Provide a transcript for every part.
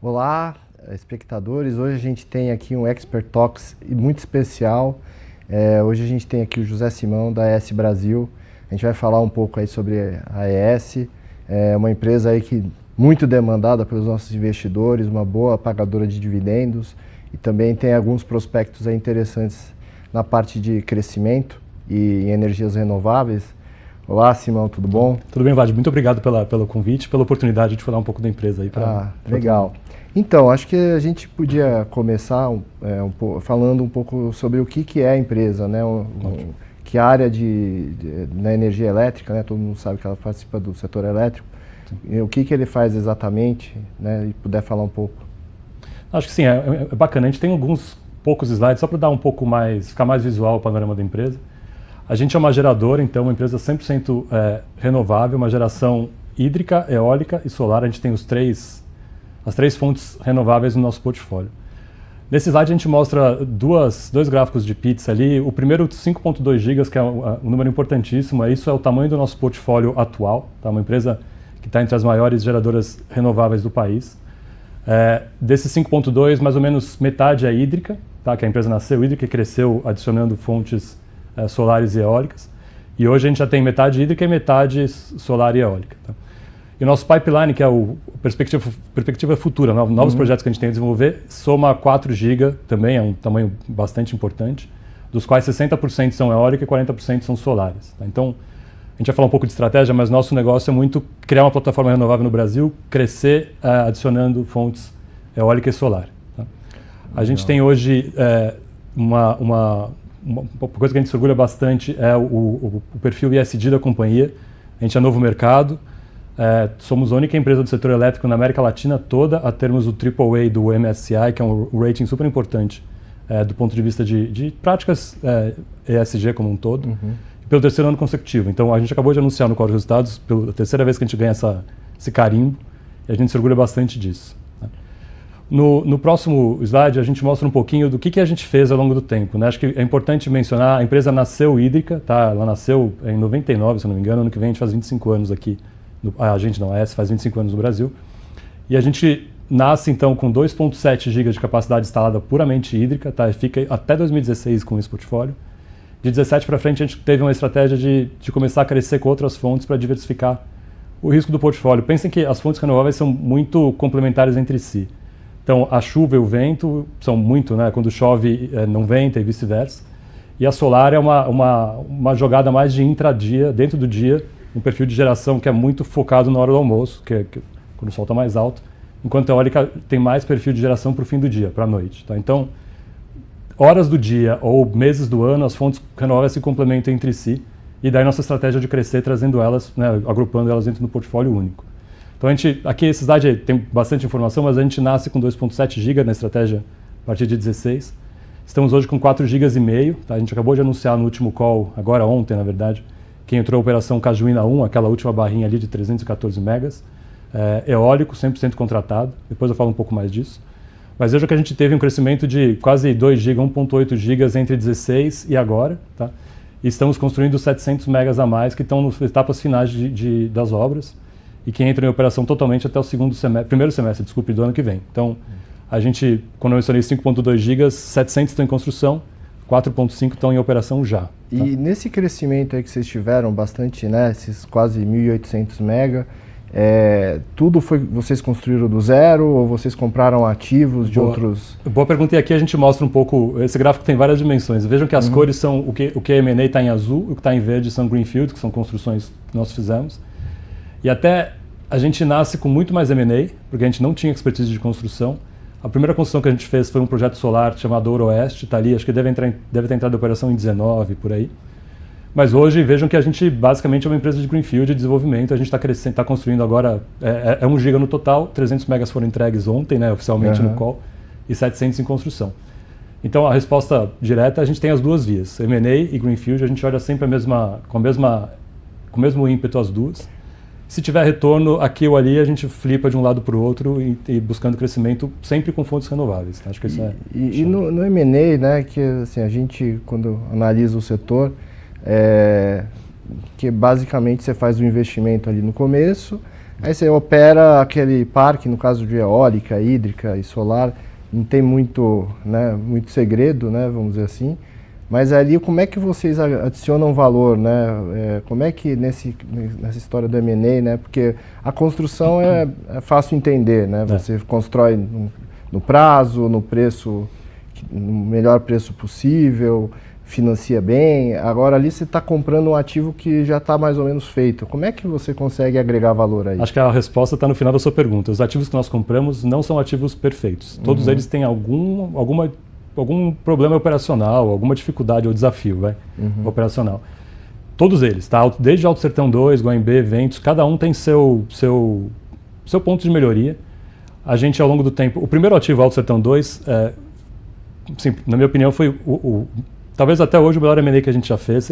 Olá, espectadores. Hoje a gente tem aqui um Expert Talks muito especial. Hoje a gente tem aqui o José Simão, da ES Brasil. A gente vai falar um pouco aí sobre a ES, uma empresa aí que muito demandada pelos nossos investidores, uma boa pagadora de dividendos e também tem alguns prospectos aí interessantes na parte de crescimento e em energias renováveis. Olá, Simão, tudo bom? Tudo bem, Vlad. Muito obrigado pelo convite, pela oportunidade de falar um pouco da empresa aí. Legal. Então, acho que a gente podia começar falando um pouco sobre o que é a empresa, né? Que área na energia elétrica, né? Todo mundo sabe que ela participa do setor elétrico. O que ele faz exatamente, né? E puder falar um pouco. Acho que sim, é bacana. A gente tem alguns poucos slides só para dar um pouco mais, ficar mais visual o panorama da empresa. A gente é uma geradora, então, uma empresa 100% renovável, uma geração hídrica, eólica e solar. A gente tem as três fontes renováveis no nosso portfólio. Nesse slide a gente mostra dois gráficos de pizza ali. O primeiro, 5.2 GB, que é um número importantíssimo. Isso é o tamanho do nosso portfólio atual. Tá? Uma empresa que está entre as maiores geradoras renováveis do país. Desses 5.2, mais ou menos metade é hídrica, tá? Que a empresa nasceu hídrica e cresceu adicionando fontes solares e eólicas. E hoje a gente já tem metade hídrica e metade solar e eólica. Tá? E o nosso pipeline, que é o perspectiva futura, novos projetos que a gente tem a desenvolver, soma 4 GB, também é um tamanho bastante importante, dos quais 60% são eólica e 40% são solares. Tá? Então, a gente vai falar um pouco de estratégia, mas nosso negócio é muito criar uma plataforma renovável no Brasil, crescer adicionando fontes eólica e solar. Tá? A gente tem hoje uma coisa que a gente se orgulha bastante é o perfil ESG da companhia. A gente é novo mercado, somos a única empresa do setor elétrico na América Latina toda a termos o AAA do MSCI, que é um rating super importante do ponto de vista de práticas ESG como um todo, pelo terceiro ano consecutivo. Então a gente acabou de anunciar no Código de Resultados, pela terceira vez que a gente ganha esse carimbo, e a gente se orgulha bastante disso. No próximo slide, a gente mostra um pouquinho do que a gente fez ao longo do tempo. Né? Acho que é importante mencionar, a empresa nasceu hídrica, tá? Ela nasceu em 99, se não me engano, ano que vem a gente faz 25 anos aqui. A ES faz 25 anos no Brasil. E a gente nasce, então, com 2.7 GB de capacidade instalada puramente hídrica, tá? E fica até 2016 com esse portfólio. De 2017 para frente, a gente teve uma estratégia de começar a crescer com outras fontes para diversificar o risco do portfólio. Pensem que as fontes renováveis são muito complementares entre si. Então, a chuva e o vento são muito, né? Quando chove, não venta e vice-versa. E a solar é uma jogada mais de intradia, dentro do dia, um perfil de geração que é muito focado na hora do almoço, que quando o sol está mais alto, enquanto a eólica tem mais perfil de geração para o fim do dia, para a noite. Tá? Então, horas do dia ou meses do ano, as fontes renováveis se complementam entre si, e daí nossa estratégia de crescer trazendo elas, né, agrupando elas dentro do portfólio único. Então, aqui esse slide tem bastante informação, mas a gente nasce com 2.7 GB na estratégia a partir de 16. Estamos hoje com 4,5 GB. Tá? A gente acabou de anunciar no último call, agora ontem, na verdade, que entrou a operação Cajuína 1, aquela última barrinha ali de 314 megas. Eólico, 100% contratado. Depois eu falo um pouco mais disso. Mas veja que a gente teve um crescimento de quase 2 GB, 1.8 GB entre 16 e agora. Tá? E estamos construindo 700 megas a mais, que estão nas etapas finais das obras. E que entra em operação totalmente até o primeiro semestre do ano que vem. Então, a gente, quando eu mencionei 5.2 GB, 700 estão em construção, 4.5 estão em operação já. Tá? E nesse crescimento aí que vocês tiveram bastante, né, esses quase 1.800 mega, tudo vocês construíram do zero ou vocês compraram ativos de outros? Boa pergunta, e aqui a gente mostra um pouco, esse gráfico tem várias dimensões. Vejam que as cores são, o que é M&A está em azul, o que está em verde são greenfield, que são construções que nós fizemos. E até a gente nasce com muito mais M&A, porque a gente não tinha expertise de construção. A primeira construção que a gente fez foi um projeto solar chamado Ouro Oeste, está ali, acho que deve ter entrado em operação em 19, por aí. Mas hoje vejam que a gente basicamente é uma empresa de greenfield de desenvolvimento, a gente está crescendo, está construindo agora, 1 GB no total, 300 megas foram entregues ontem, né, oficialmente no call, e 700 em construção. Então a resposta direta, a gente tem as duas vias, M&A e greenfield, a gente olha sempre com o mesmo ímpeto as duas. Se tiver retorno aqui ou ali, a gente flipa de um lado para o outro e buscando crescimento sempre com fontes renováveis. Tá? Acho que isso e no M&A, né, que assim, a gente, quando analisa o setor, que basicamente você faz um investimento ali no começo, Aí você opera aquele parque, no caso de eólica, hídrica e solar, não tem muito, né, muito segredo, né, vamos dizer assim. Mas ali, como é que vocês adicionam valor, né? Como é que nessa história do M&A, né? Porque a construção é fácil entender, né? Você constrói no prazo, no preço, no melhor preço possível, financia bem. Agora ali você está comprando um ativo que já está mais ou menos feito. Como é que você consegue agregar valor aí? Acho que a resposta está no final da sua pergunta. Os ativos que nós compramos não são ativos perfeitos. Todos eles têm algum problema operacional, alguma dificuldade ou desafio operacional. Todos eles, tá? Desde Alto Sertão 2, Guaimbê, Ventos, cada um tem seu ponto de melhoria. A gente, ao longo do tempo... O primeiro ativo, Alto Sertão 2, sim, na minha opinião, foi talvez até hoje o melhor M&A que a gente já fez.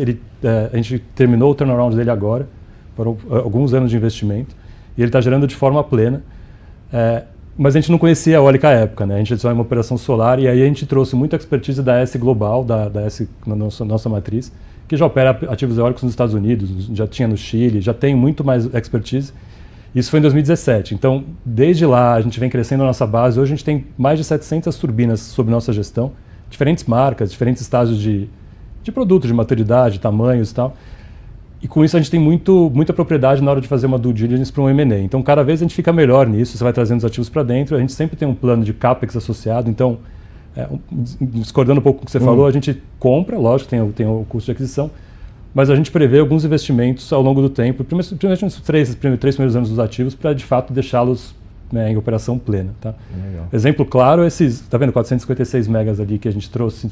A gente terminou o turnaround dele agora, foram alguns anos de investimento, e ele está gerando de forma plena. Mas a gente não conhecia a eólica à época, né? A gente tinha uma operação solar e aí a gente trouxe muita expertise da S Global, da S, na nossa matriz, que já opera ativos eólicos nos Estados Unidos, já tinha no Chile, já tem muito mais expertise. Isso foi em 2017. Então, desde lá, a gente vem crescendo a nossa base. Hoje a gente tem mais de 700 turbinas sob nossa gestão, diferentes marcas, diferentes estágios de produto, de maturidade, tamanhos e tal. E com isso a gente tem muita propriedade na hora de fazer uma due diligence para um M&A. Então cada vez a gente fica melhor nisso, você vai trazendo os ativos para dentro, a gente sempre tem um plano de CAPEX associado, então, discordando um pouco com o que você falou, a gente compra, lógico, tem o custo de aquisição, mas a gente prevê alguns investimentos ao longo do tempo, principalmente nos três primeiros anos dos ativos, para de fato deixá-los em operação plena. Tá? Exemplo claro, está vendo 456 megas ali que a gente trouxe,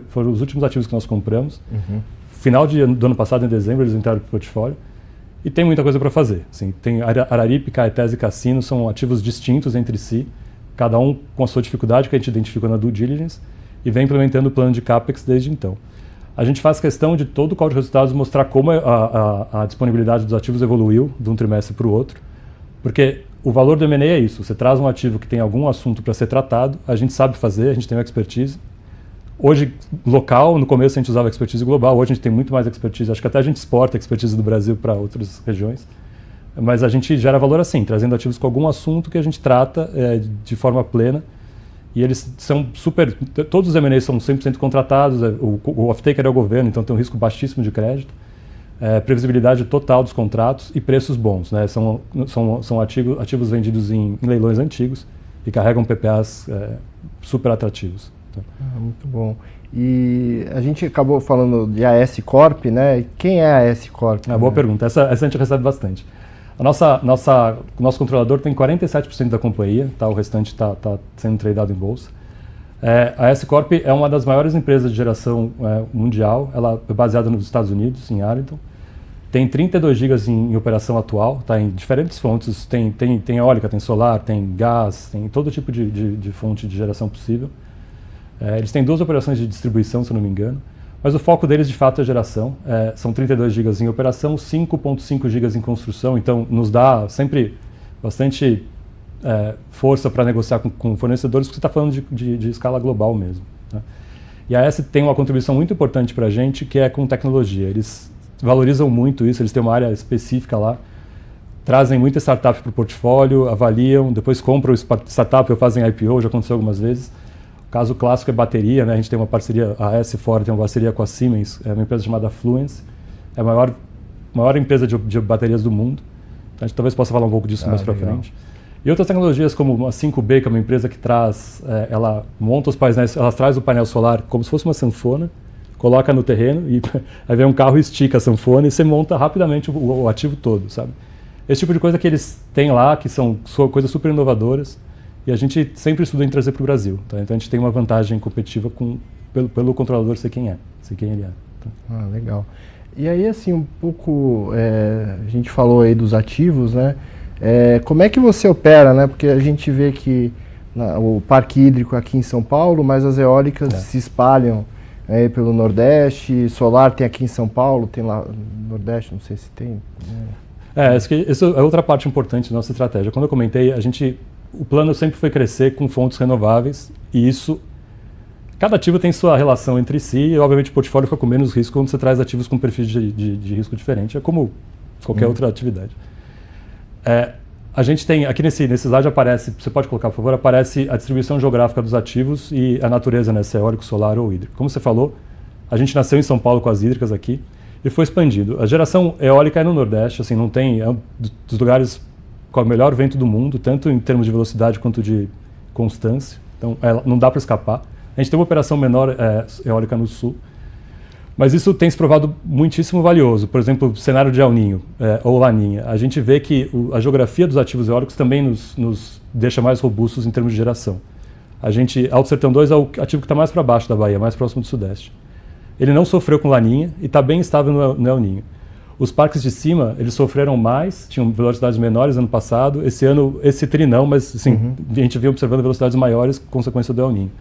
foram os últimos ativos que nós compramos. Final do ano passado, em dezembro, eles entraram para o portfólio e tem muita coisa para fazer. Assim, tem Araripe, Caetés e Cassino, são ativos distintos entre si, cada um com a sua dificuldade que a gente identificou na due diligence e vem implementando o plano de CAPEX desde então. A gente faz questão de todo o call de resultados mostrar como a disponibilidade dos ativos evoluiu de um trimestre para o outro, porque o valor do M&A é isso, você traz um ativo que tem algum assunto para ser tratado, a gente sabe fazer, a gente tem uma expertise. Hoje, local, no começo a gente usava expertise global, hoje a gente tem muito mais expertise, acho que até a gente exporta a expertise do Brasil para outras regiões, mas a gente gera valor assim, trazendo ativos com algum assunto que a gente trata de forma plena, e eles são todos os M&As são 100% contratados, o off-taker é o governo, então tem um risco baixíssimo de crédito, previsibilidade total dos contratos e preços bons, né? São ativos vendidos em leilões antigos e carregam PPAs super atrativos. Muito bom. E a gente acabou falando de AS Corp, né? E quem é a AS Corp? Boa pergunta. Essa a gente recebe bastante. O nosso controlador tem 47% da companhia, tá? O restante está sendo tradeado em bolsa. A AS Corp é uma das maiores empresas de geração mundial. Ela é baseada nos Estados Unidos, em Arlington. Tem 32 gigas em operação atual, tá? Em diferentes fontes. Tem eólica, tem solar, tem gás, tem todo tipo de fonte de geração possível. Eles têm 2 operações de distribuição, se eu não me engano, mas o foco deles de fato é geração. São 32 gigas em operação, 5.5 gigas em construção, então nos dá sempre bastante força para negociar com fornecedores, porque você está falando de escala global mesmo. Tá? E a AS tem uma contribuição muito importante para a gente, que é com tecnologia. Eles valorizam muito isso, eles têm uma área específica lá, trazem muita startup para o portfólio, avaliam, depois compram startup ou fazem IPO, já aconteceu algumas vezes. O caso clássico é bateria, né? A gente tem uma parceria, a AS Ford tem uma parceria com a Siemens, uma empresa chamada Fluence, é a maior empresa de baterias do mundo. Então, a gente talvez possa falar um pouco disso mais para frente. E outras tecnologias como a 5B, que é uma empresa que traz, ela monta os painéis, ela traz o painel solar como se fosse uma sanfona, coloca no terreno e aí vem um carro e estica a sanfona e você monta rapidamente o ativo todo, sabe? Esse tipo de coisa que eles têm lá, que são coisas super inovadoras, e a gente sempre estuda em trazer para o Brasil. Tá? Então a gente tem uma vantagem competitiva pelo controlador ser quem ele é. Tá? Legal. E aí, assim, um pouco, a gente falou aí dos ativos, né? Como é que você opera, né? Porque a gente vê que o parque hídrico aqui em São Paulo, mas as eólicas se espalham pelo Nordeste, solar tem aqui em São Paulo, tem lá no Nordeste, não sei se tem. Essa é outra parte importante da nossa estratégia. Quando eu comentei, o plano sempre foi crescer com fontes renováveis e isso, cada ativo tem sua relação entre si e obviamente o portfólio fica com menos risco quando você traz ativos com perfis de risco diferente, é como qualquer outra atividade. a gente tem, aqui nesse slide aparece, você pode colocar por favor, aparece a distribuição geográfica dos ativos e a natureza, né, se é eólico, solar ou hídrico. Como você falou, a gente nasceu em São Paulo com as hídricas aqui e foi expandido. A geração eólica é no Nordeste, assim, não tem, é um dos lugares com o melhor vento do mundo, tanto em termos de velocidade quanto de constância, então não dá para escapar. A gente tem uma operação menor eólica no Sul, mas isso tem se provado muitíssimo valioso. Por exemplo, cenário de El Niño ou Laninha. A gente vê que a geografia dos ativos eólicos também nos deixa mais robustos em termos de geração. Alto Sertão 2 é o ativo que está mais para baixo da Bahia, mais próximo do Sudeste. Ele não sofreu com Laninha e está bem estável no El Niño. Os parques de cima, eles sofreram mais, tinham velocidades menores ano passado. Esse tri não, mas assim, a gente vinha observando velocidades maiores, consequência do El Niño.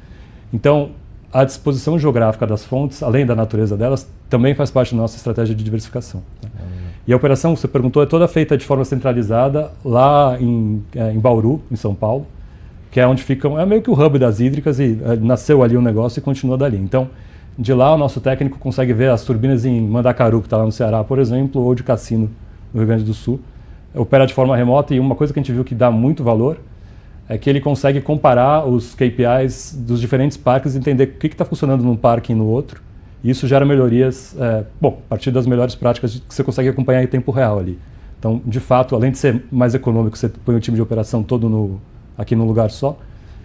Então, a disposição geográfica das fontes, além da natureza delas, também faz parte da nossa estratégia de diversificação. Né? E a operação, você perguntou, é toda feita de forma centralizada lá em Bauru, em São Paulo, que é onde ficam, é meio que o hub das hídricas e nasceu ali um negócio e continua dali. Então, de lá o nosso técnico consegue ver as turbinas em Mandacaru, que está lá no Ceará, por exemplo, ou de Cassino, no Rio Grande do Sul. Opera de forma remota e uma coisa que a gente viu que dá muito valor é que ele consegue comparar os KPIs dos diferentes parques e entender o que está funcionando num parque e no outro. E isso gera melhorias, a partir das melhores práticas que você consegue acompanhar em tempo real ali. Então, de fato, além de ser mais econômico, você põe o time de operação todo aqui num lugar só,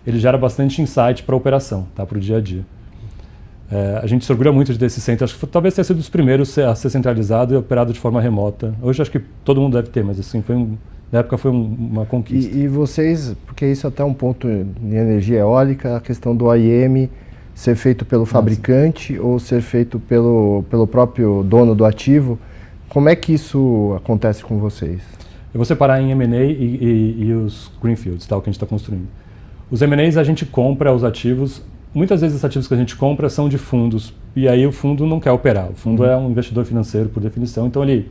ele gera bastante insight para a operação, tá, para o dia a dia. A gente se orgulha muito de ter esse centro. Acho que talvez tenha sido dos primeiros a ser centralizado e operado de forma remota. Hoje acho que todo mundo deve ter, mas assim, na época foi uma conquista. E vocês, porque isso até um ponto de energia eólica, a questão do OEM ser feito pelo fabricante ou ser feito pelo próprio dono do ativo, como é que isso acontece com vocês? Eu vou separar em M&A e os greenfields, tá, o que a gente está construindo. Os M&As a gente compra os ativos, muitas vezes os ativos que a gente compra são de fundos, e aí o fundo não quer operar. O fundo é um investidor financeiro por definição, então ele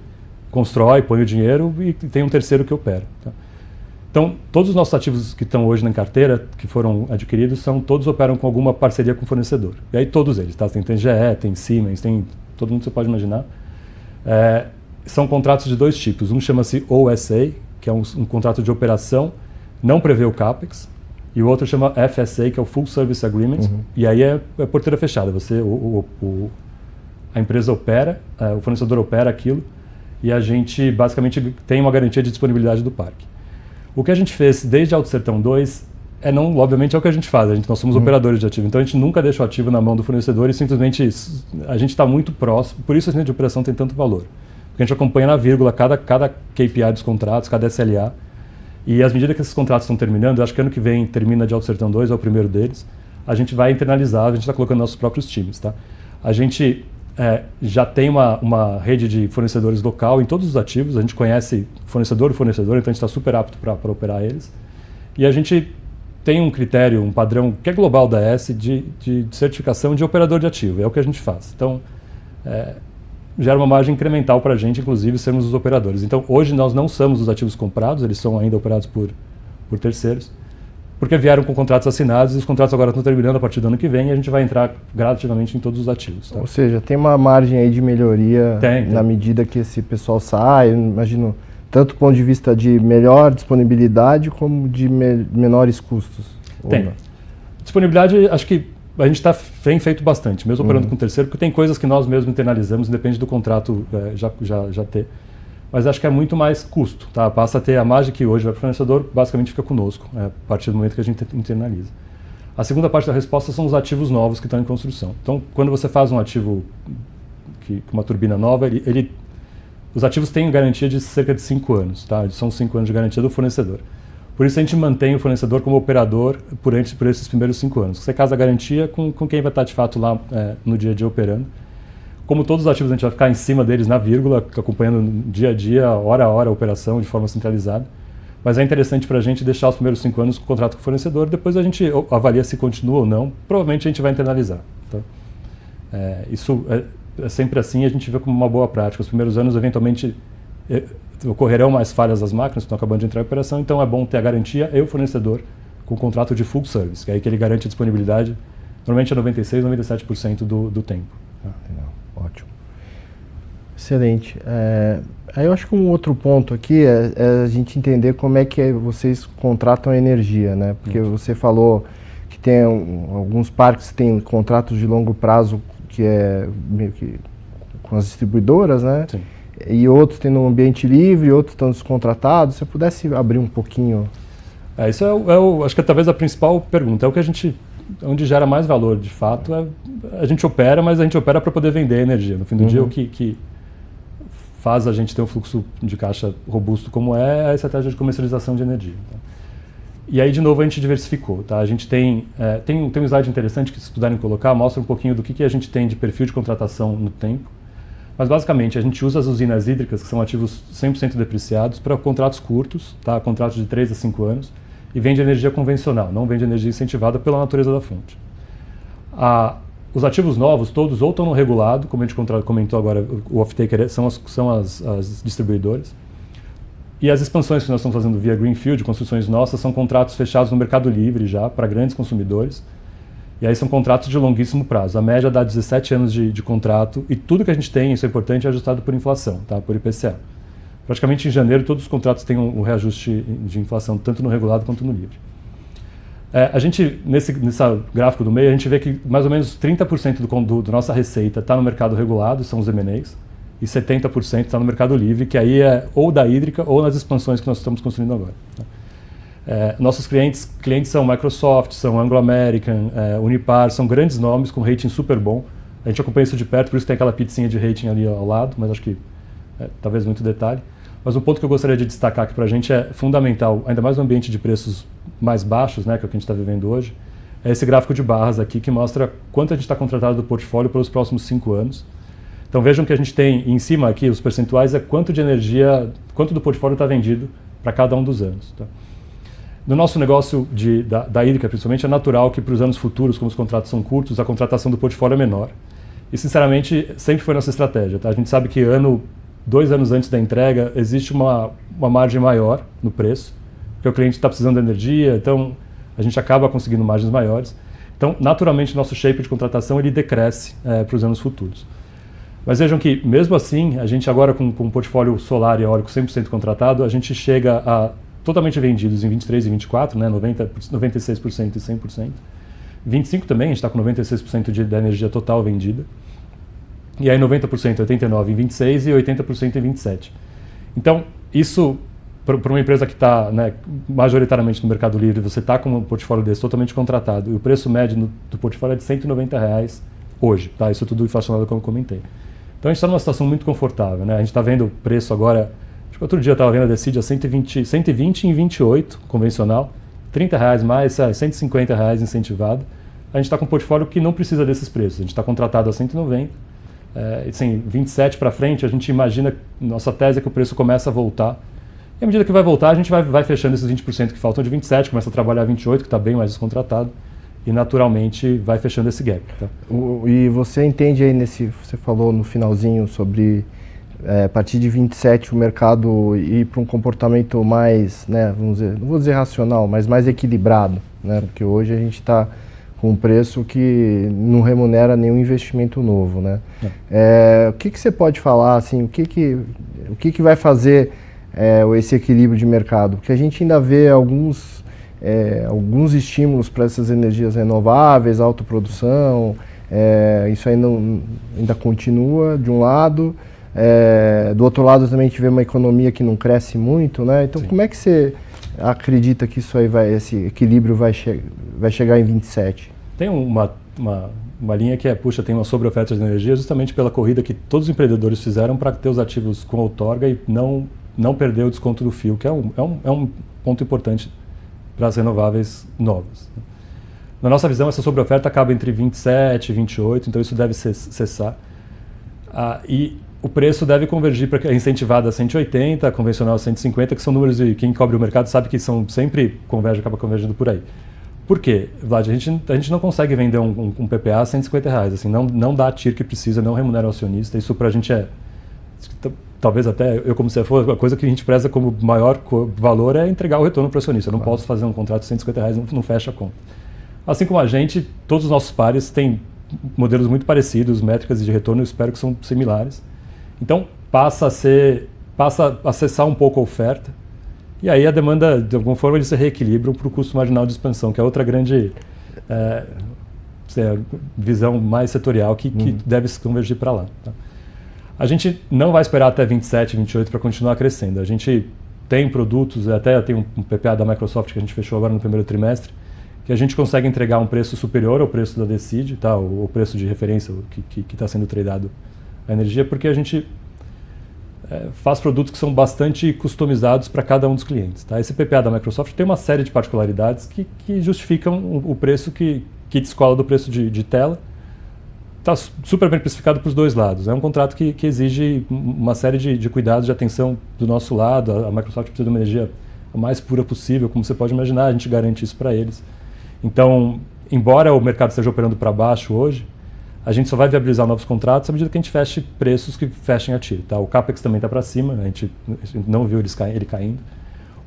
constrói, põe o dinheiro e tem um terceiro que opera. Tá? Então, todos os nossos ativos que estão hoje na carteira, que foram adquiridos, todos operam com alguma parceria com o fornecedor. E aí todos eles, tá? Tem GE, tem Siemens, tem todo mundo que você pode imaginar. São contratos de dois tipos. Um chama-se OSA, que é um contrato de operação, não prevê o CAPEX, e o outro chama FSA, que é o Full Service Agreement, e aí é porteira fechada. A empresa opera, o fornecedor opera aquilo, e a gente basicamente tem uma garantia de disponibilidade do parque. O que a gente fez desde Alto Sertão 2 obviamente é o que a gente faz, nós somos operadores de ativo, então a gente nunca deixa o ativo na mão do fornecedor e simplesmente a gente está muito próximo, por isso a linha de operação tem tanto valor. Porque a gente acompanha na vírgula cada KPI dos contratos, cada SLA, e às medida que esses contratos estão terminando, eu acho que ano que vem termina de Alto Sertão 2, é o primeiro deles, a gente vai internalizar, a gente está colocando nossos próprios times. Tá? A gente já tem uma rede de fornecedores local em todos os ativos, a gente conhece fornecedor, então a gente está super apto para operar eles. E a gente tem um critério, um padrão que é global da ES de certificação de operador de ativo, é o que a gente faz. Então, gera uma margem incremental para a gente, inclusive, sermos os operadores. Então, hoje nós não somos os ativos comprados, eles são ainda operados por terceiros, porque vieram com contratos assinados e os contratos agora estão terminando a partir do ano que vem e a gente vai entrar gradativamente em todos os ativos. Tá? Ou seja, tem uma margem aí de melhoria na medida que esse pessoal sai, eu imagino, tanto do ponto de vista de melhor disponibilidade como de menores custos. Tem. Disponibilidade, acho que a gente tem feito bastante, mesmo operando com terceiro, porque tem coisas que nós mesmos internalizamos, depende do contrato já ter. Mas acho que é muito mais custo, tá? Passa a ter a margem que hoje vai para o fornecedor, basicamente fica conosco, a partir do momento que a gente internaliza. A segunda parte da resposta são os ativos novos que estão em construção. Então, quando você faz um ativo com uma turbina nova, os ativos têm garantia de cerca de 5 anos, tá? São 5 anos de garantia do fornecedor. Por isso a gente mantém o fornecedor como operador por esses primeiros 5 anos. Você casa a garantia com quem vai estar de fato lá no dia a dia operando. Como todos os ativos, a gente vai ficar em cima deles na vírgula, acompanhando dia a dia, hora a hora, a operação de forma centralizada. Mas é interessante para a gente deixar os primeiros 5 anos com o contrato com o fornecedor, depois a gente avalia se continua ou não. Provavelmente a gente vai internalizar. Tá? Isso é sempre assim, a gente vê como uma boa prática. Os primeiros anos, eventualmente, ocorrerão mais falhas das máquinas que estão acabando de entrar em operação, então é bom ter a garantia e o fornecedor com o contrato de full service, que é aí que ele garante a disponibilidade, normalmente é 96%, 97% do tempo. Ótimo. Excelente. Aí eu acho que um outro ponto aqui é a gente entender como é que vocês contratam a energia, né? Porque você falou que tem alguns parques que têm contratos de longo prazo que é meio que com as distribuidoras, né? Sim. E outros têm no ambiente livre, outros estão descontratados. Se você pudesse abrir um pouquinho... Isso acho que é talvez a principal pergunta. É o que onde gera mais valor, de fato, a gente opera, mas a gente opera para poder vender energia. No fim do dia, o que faz a gente ter um fluxo de caixa robusto como a estratégia de comercialização de energia. Tá? E aí, de novo, a gente diversificou. Tá? A gente tem um slide interessante que, se puderem colocar, mostra um pouquinho do que a gente tem de perfil de contratação no tempo. Mas, basicamente, a gente usa as usinas hídricas, que são ativos 100% depreciados, para contratos curtos, tá? Contratos de 3 a 5 anos, e vende energia convencional, não vende energia incentivada pela natureza da fonte. Os ativos novos, todos, ou estão no regulado, como a gente comentou agora, o off-taker são as distribuidoras, e as expansões que nós estamos fazendo via Greenfield, construções nossas, são contratos fechados no mercado livre já, para grandes consumidores, e aí são contratos de longuíssimo prazo. A média dá 17 anos de contrato, e tudo que a gente tem, isso é importante, é ajustado por inflação, tá? Por IPCA. Praticamente em janeiro todos os contratos têm um reajuste de inflação, tanto no regulado quanto no livre. A gente, nesse gráfico do meio, a gente vê que mais ou menos 30% da nossa receita está no mercado regulado, são os M&As, e 70% está no mercado livre, que aí é ou da hídrica ou nas expansões que nós estamos construindo agora. Nossos clientes são Microsoft, são Anglo American, Unipar, são grandes nomes com rating super bom. A gente acompanha isso de perto, por isso tem aquela pizzinha de rating ali ao lado, mas acho que talvez muito detalhe. Mas um ponto que eu gostaria de destacar aqui para a gente é fundamental, ainda mais no ambiente de preços mais baixos, né, que é o que a gente está vivendo hoje, é esse gráfico de barras aqui que mostra quanto a gente está contratado do portfólio pelos próximos 5 anos. Então vejam que a gente tem em cima aqui, os percentuais, é quanto de energia, quanto do portfólio está vendido para cada um dos anos. Tá? No nosso negócio da hídrica, principalmente, é natural que para os anos futuros, como os contratos são curtos, a contratação do portfólio é menor. E, sinceramente, sempre foi nossa estratégia. Tá? A gente sabe que 2 anos antes da entrega, existe uma margem maior no preço, porque o cliente está precisando de energia, então a gente acaba conseguindo margens maiores. Então, naturalmente, nosso shape de contratação ele decresce para os anos futuros. Mas vejam que, mesmo assim, a gente agora com um portfólio solar e eólico 100% contratado, a gente chega a totalmente vendidos em 23 e 24, né, 96% e 100%. 25 também, a gente está com 96% da energia total vendida. E aí 90%, 89% em 26% e 80% em 27%. Então, isso, para uma empresa que está majoritariamente no mercado livre, você está com um portfólio desse totalmente contratado, e o preço médio do portfólio é de R$190 hoje. Tá? Isso tudo inflacionado, como eu comentei. Então, a gente está numa situação muito confortável. Né? A gente está vendo o preço agora, acho que outro dia eu estava vendo a Decide a 120 em 28, convencional, R$30 mais, R$150 incentivado. A gente está com um portfólio que não precisa desses preços. A gente está contratado a 190. Assim, 27 para frente, a gente imagina, nossa tese é que o preço começa a voltar. E à medida que vai voltar, a gente vai fechando esses 20% que faltam de 27, começa a trabalhar 28, que está bem mais descontratado, e naturalmente vai fechando esse gap. Tá? E você entende aí você falou no finalzinho sobre a partir de 27 o mercado ir para um comportamento mais, né, vamos dizer, não vou dizer racional, mas mais equilibrado, né? Porque hoje a gente está com um preço que não remunera nenhum investimento novo, né? O que você pode falar, assim, o que vai fazer esse equilíbrio de mercado? Porque a gente ainda vê alguns estímulos para essas energias renováveis, autoprodução, isso ainda continua de um lado, do outro lado também a gente vê uma economia que não cresce muito, né? Então, sim, como é que você acredita que esse equilíbrio vai chegar em 27? Tem uma linha que tem uma sobre-oferta de energia justamente pela corrida que todos os empreendedores fizeram para ter os ativos com outorga e não perder o desconto do fio, que é um ponto importante para as renováveis novas. Na nossa visão, essa sobre-oferta acaba entre 27 e 28, então isso deve cessar. E o preço deve convergir para incentivada a 180, a convencional a 150, que são números de quem cobre o mercado sabe que acaba convergindo por aí. Por quê, Vlad? A gente não consegue vender um PPA a R$150, assim, não dá a TIR que precisa, não remunera o acionista, isso para a gente talvez até eu como CFO, a coisa que a gente preza como maior valor é entregar o retorno para o acionista. Eu não posso fazer um contrato de R$150, não fecha a conta. Assim como a gente, todos os nossos pares têm modelos muito parecidos, métricas de retorno eu espero que são similares. Então passa a acessar um pouco a oferta, e aí a demanda, de alguma forma, eles se reequilibram para o custo marginal de expansão, que é outra grande visão mais setorial que deve se convergir para lá. Tá? A gente não vai esperar até 27, 28 para continuar crescendo. A gente tem produtos, até tem um PPA da Microsoft que a gente fechou agora no primeiro trimestre, que a gente consegue entregar um preço superior ao preço da Decide, tá? O preço de referência que está sendo tradado a energia, porque a gente faz produtos que são bastante customizados para cada um dos clientes. Tá? Esse PPA da Microsoft tem uma série de particularidades que justificam o preço que descola do preço de tela. Está super bem precificado para os dois lados. É um contrato que exige uma série de cuidados, de atenção do nosso lado. A Microsoft precisa de uma energia a mais pura possível, como você pode imaginar, a gente garante isso para eles. Então, embora o mercado esteja operando para baixo hoje, a gente só vai viabilizar novos contratos à medida que a gente feche preços que fechem a tiro. Tá? O CAPEX também está para cima, a gente não viu ele caindo.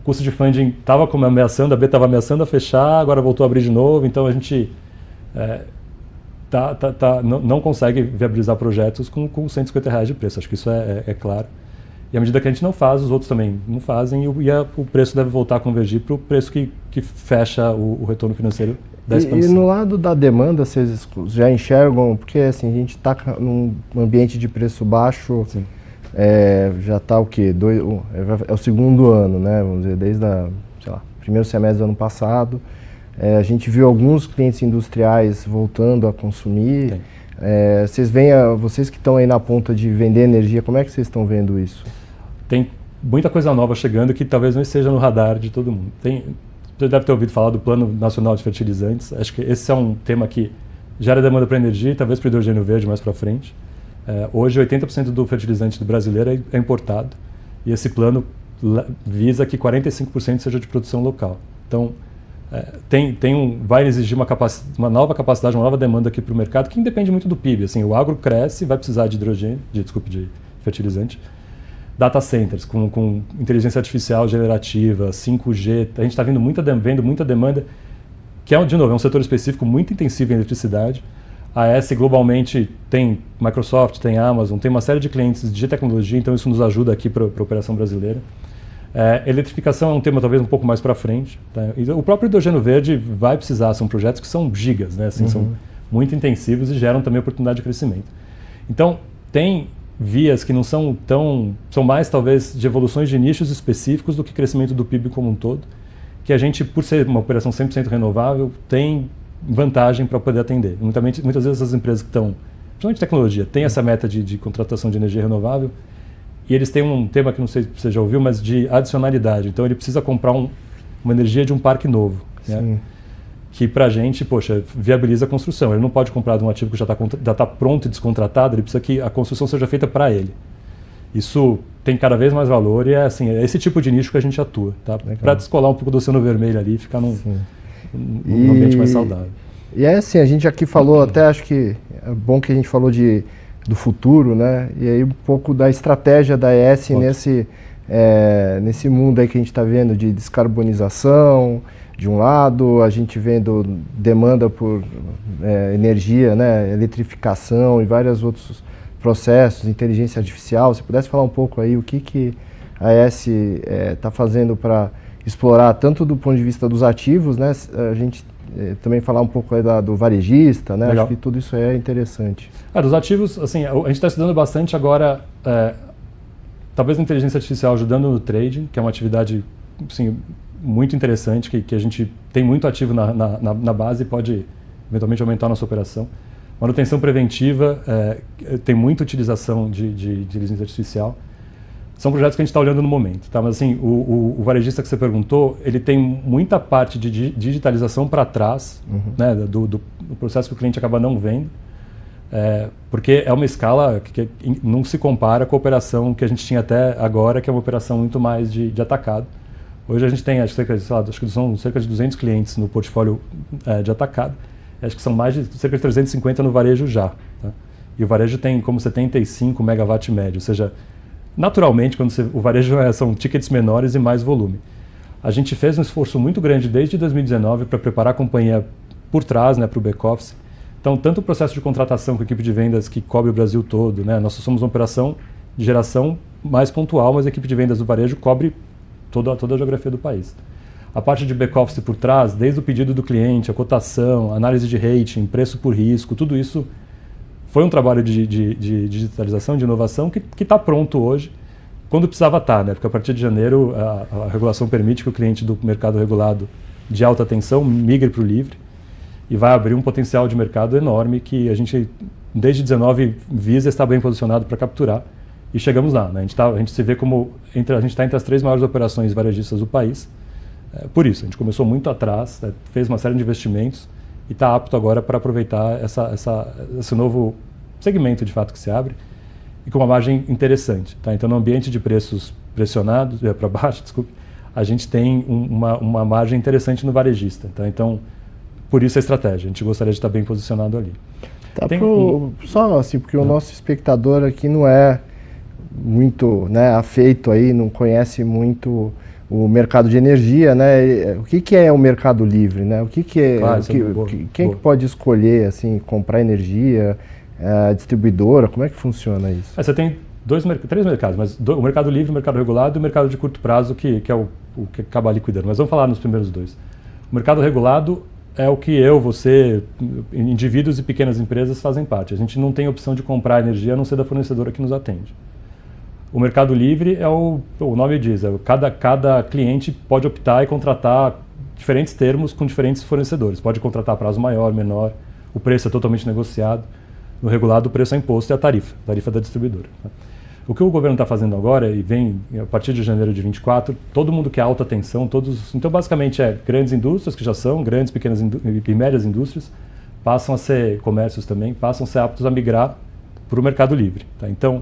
O custo de funding estava ameaçando, a B estava ameaçando a fechar, agora voltou a abrir de novo, então a gente não consegue viabilizar projetos com R$150 de preço, acho que isso é claro. E à medida que a gente não faz, os outros também não fazem, o preço deve voltar a convergir para o preço que fecha o retorno financeiro da expansão. E no lado da demanda, vocês já enxergam, porque assim, a gente está num ambiente de preço baixo, já está o quê? É o segundo ano, né? Vamos dizer, desde o primeiro semestre do ano passado. A gente viu alguns clientes industriais voltando a consumir. Vocês que estão aí na ponta de vender energia, como é que vocês estão vendo isso? Tem muita coisa nova chegando que talvez não esteja no radar de todo mundo. Você deve ter ouvido falar do Plano Nacional de Fertilizantes. Acho que esse é um tema que gera demanda para energia e talvez para o hidrogênio verde mais para frente. Hoje, 80% do fertilizante do brasileiro é importado e esse plano visa que 45% seja de produção local. Então, vai exigir uma nova capacidade, uma nova demanda aqui para o mercado que independe muito do PIB. Assim, o agro cresce, vai precisar de de fertilizante. Data centers com inteligência artificial generativa, 5G, a gente está vendo muita demanda, que de novo, é um setor específico muito intensivo em eletricidade. A AES globalmente tem Microsoft, tem Amazon, tem uma série de clientes de tecnologia, então isso nos ajuda aqui para a operação brasileira. Eletrificação é um tema talvez um pouco mais para frente. Tá? E o próprio hidrogênio verde vai precisar, são projetos que são gigas, né? Assim, são muito intensivos e geram também oportunidade de crescimento. Então, tem vias que não são são mais talvez de evoluções de nichos específicos do que crescimento do PIB como um todo, que a gente, por ser uma operação 100% renovável, tem vantagem para poder atender. Muitas vezes as empresas que estão, principalmente tecnologia, têm essa meta de contratação de energia renovável e eles têm um tema que não sei se você já ouviu, mas de adicionalidade. Então ele precisa comprar uma energia de um parque novo, né? Que para a gente, viabiliza a construção. Ele não pode comprar de um ativo que já está pronto e descontratado, ele precisa que a construção seja feita para ele. Isso tem cada vez mais valor e é esse tipo de nicho que a gente atua, tá? Para descolar um pouco do oceano vermelho ali e ficar num ambiente mais saudável. E assim, a gente aqui falou, até acho que é bom que a gente falou do futuro, né? E aí um pouco da estratégia da AES nesse mundo aí que a gente está vendo de descarbonização. De um lado, a gente vendo demanda por energia, né, eletrificação e vários outros processos, inteligência artificial. Se pudesse falar um pouco aí o que a AES está fazendo para explorar, tanto do ponto de vista dos ativos, né, a gente também falar um pouco aí do varejista, né, acho que tudo isso é interessante. Dos ativos, assim, a gente está estudando bastante agora, talvez a inteligência artificial ajudando no trading, que é uma atividade, assim, muito interessante, que a gente tem muito ativo na base e pode eventualmente aumentar a nossa operação. Manutenção preventiva, tem muita utilização de inteligência artificial. São projetos que a gente está olhando no momento. Tá? Mas assim, o varejista que você perguntou, ele tem muita parte de digitalização para trás, né, do processo que o cliente acaba não vendo, porque é uma escala que não se compara com a operação que a gente tinha até agora, que é uma operação muito mais de atacado. Hoje a gente tem acho que são cerca de 200 clientes no portfólio de atacado. Acho que são cerca de 350 no varejo já. Tá? E o varejo tem como 75 megawatt médio, ou seja, naturalmente o varejo são tickets menores e mais volume. A gente fez um esforço muito grande desde 2019 para preparar a companhia por trás, né, para o back-office. Então, tanto o processo de contratação com a equipe de vendas que cobre o Brasil todo, né, nós somos uma operação de geração mais pontual, mas a equipe de vendas do varejo cobre toda a geografia do país. A parte de back-office por trás, desde o pedido do cliente, a cotação, análise de rating, preço por risco, tudo isso foi um trabalho de digitalização, de inovação que está pronto hoje, quando precisava estar, né? Porque a partir de janeiro a regulação permite que o cliente do mercado regulado de alta tensão migre para o livre e vai abrir um potencial de mercado enorme que a gente, desde 19, visa estar bem posicionado para capturar e chegamos lá, né? A gente se vê como, a gente está entre as 3 maiores operações varejistas do país, por isso, a gente começou muito atrás, né? Fez uma série de investimentos e está apto agora para aproveitar esse novo segmento de fato que se abre e com uma margem interessante. Tá? Então, no ambiente de preços pressionados, para baixo, desculpe, a gente tem uma margem interessante no varejista. Tá? Então, por isso a estratégia. A gente gostaria de estar bem posicionado ali. Tá, só assim, porque o nosso espectador aqui não é muito, né, afeito aí, não conhece muito o mercado de energia, né? O que é o mercado livre, né? O que é, claro, quem que pode escolher, assim, comprar energia, a distribuidora, como é que funciona isso? Você tem 3 mercados, mas o mercado livre, o mercado regulado e o mercado de curto prazo, que é o que acaba liquidando. Mas vamos falar nos primeiros 2. O mercado regulado é o que você, indivíduos e pequenas empresas fazem parte. A gente não tem opção de comprar energia a não ser da fornecedora que nos atende. O mercado livre o nome diz, cada cliente pode optar e contratar diferentes termos com diferentes fornecedores. Pode contratar prazo maior, menor, o preço é totalmente negociado. No regulado, o preço é imposto e a tarifa da distribuidora. O que o governo está fazendo agora, e vem a partir de janeiro de 24, todo mundo que é alta tensão, então basicamente grandes indústrias, que já são grandes, pequenas e médias indústrias, passam a ser comércios também, passam a ser aptos a migrar para o mercado livre. Tá? Então,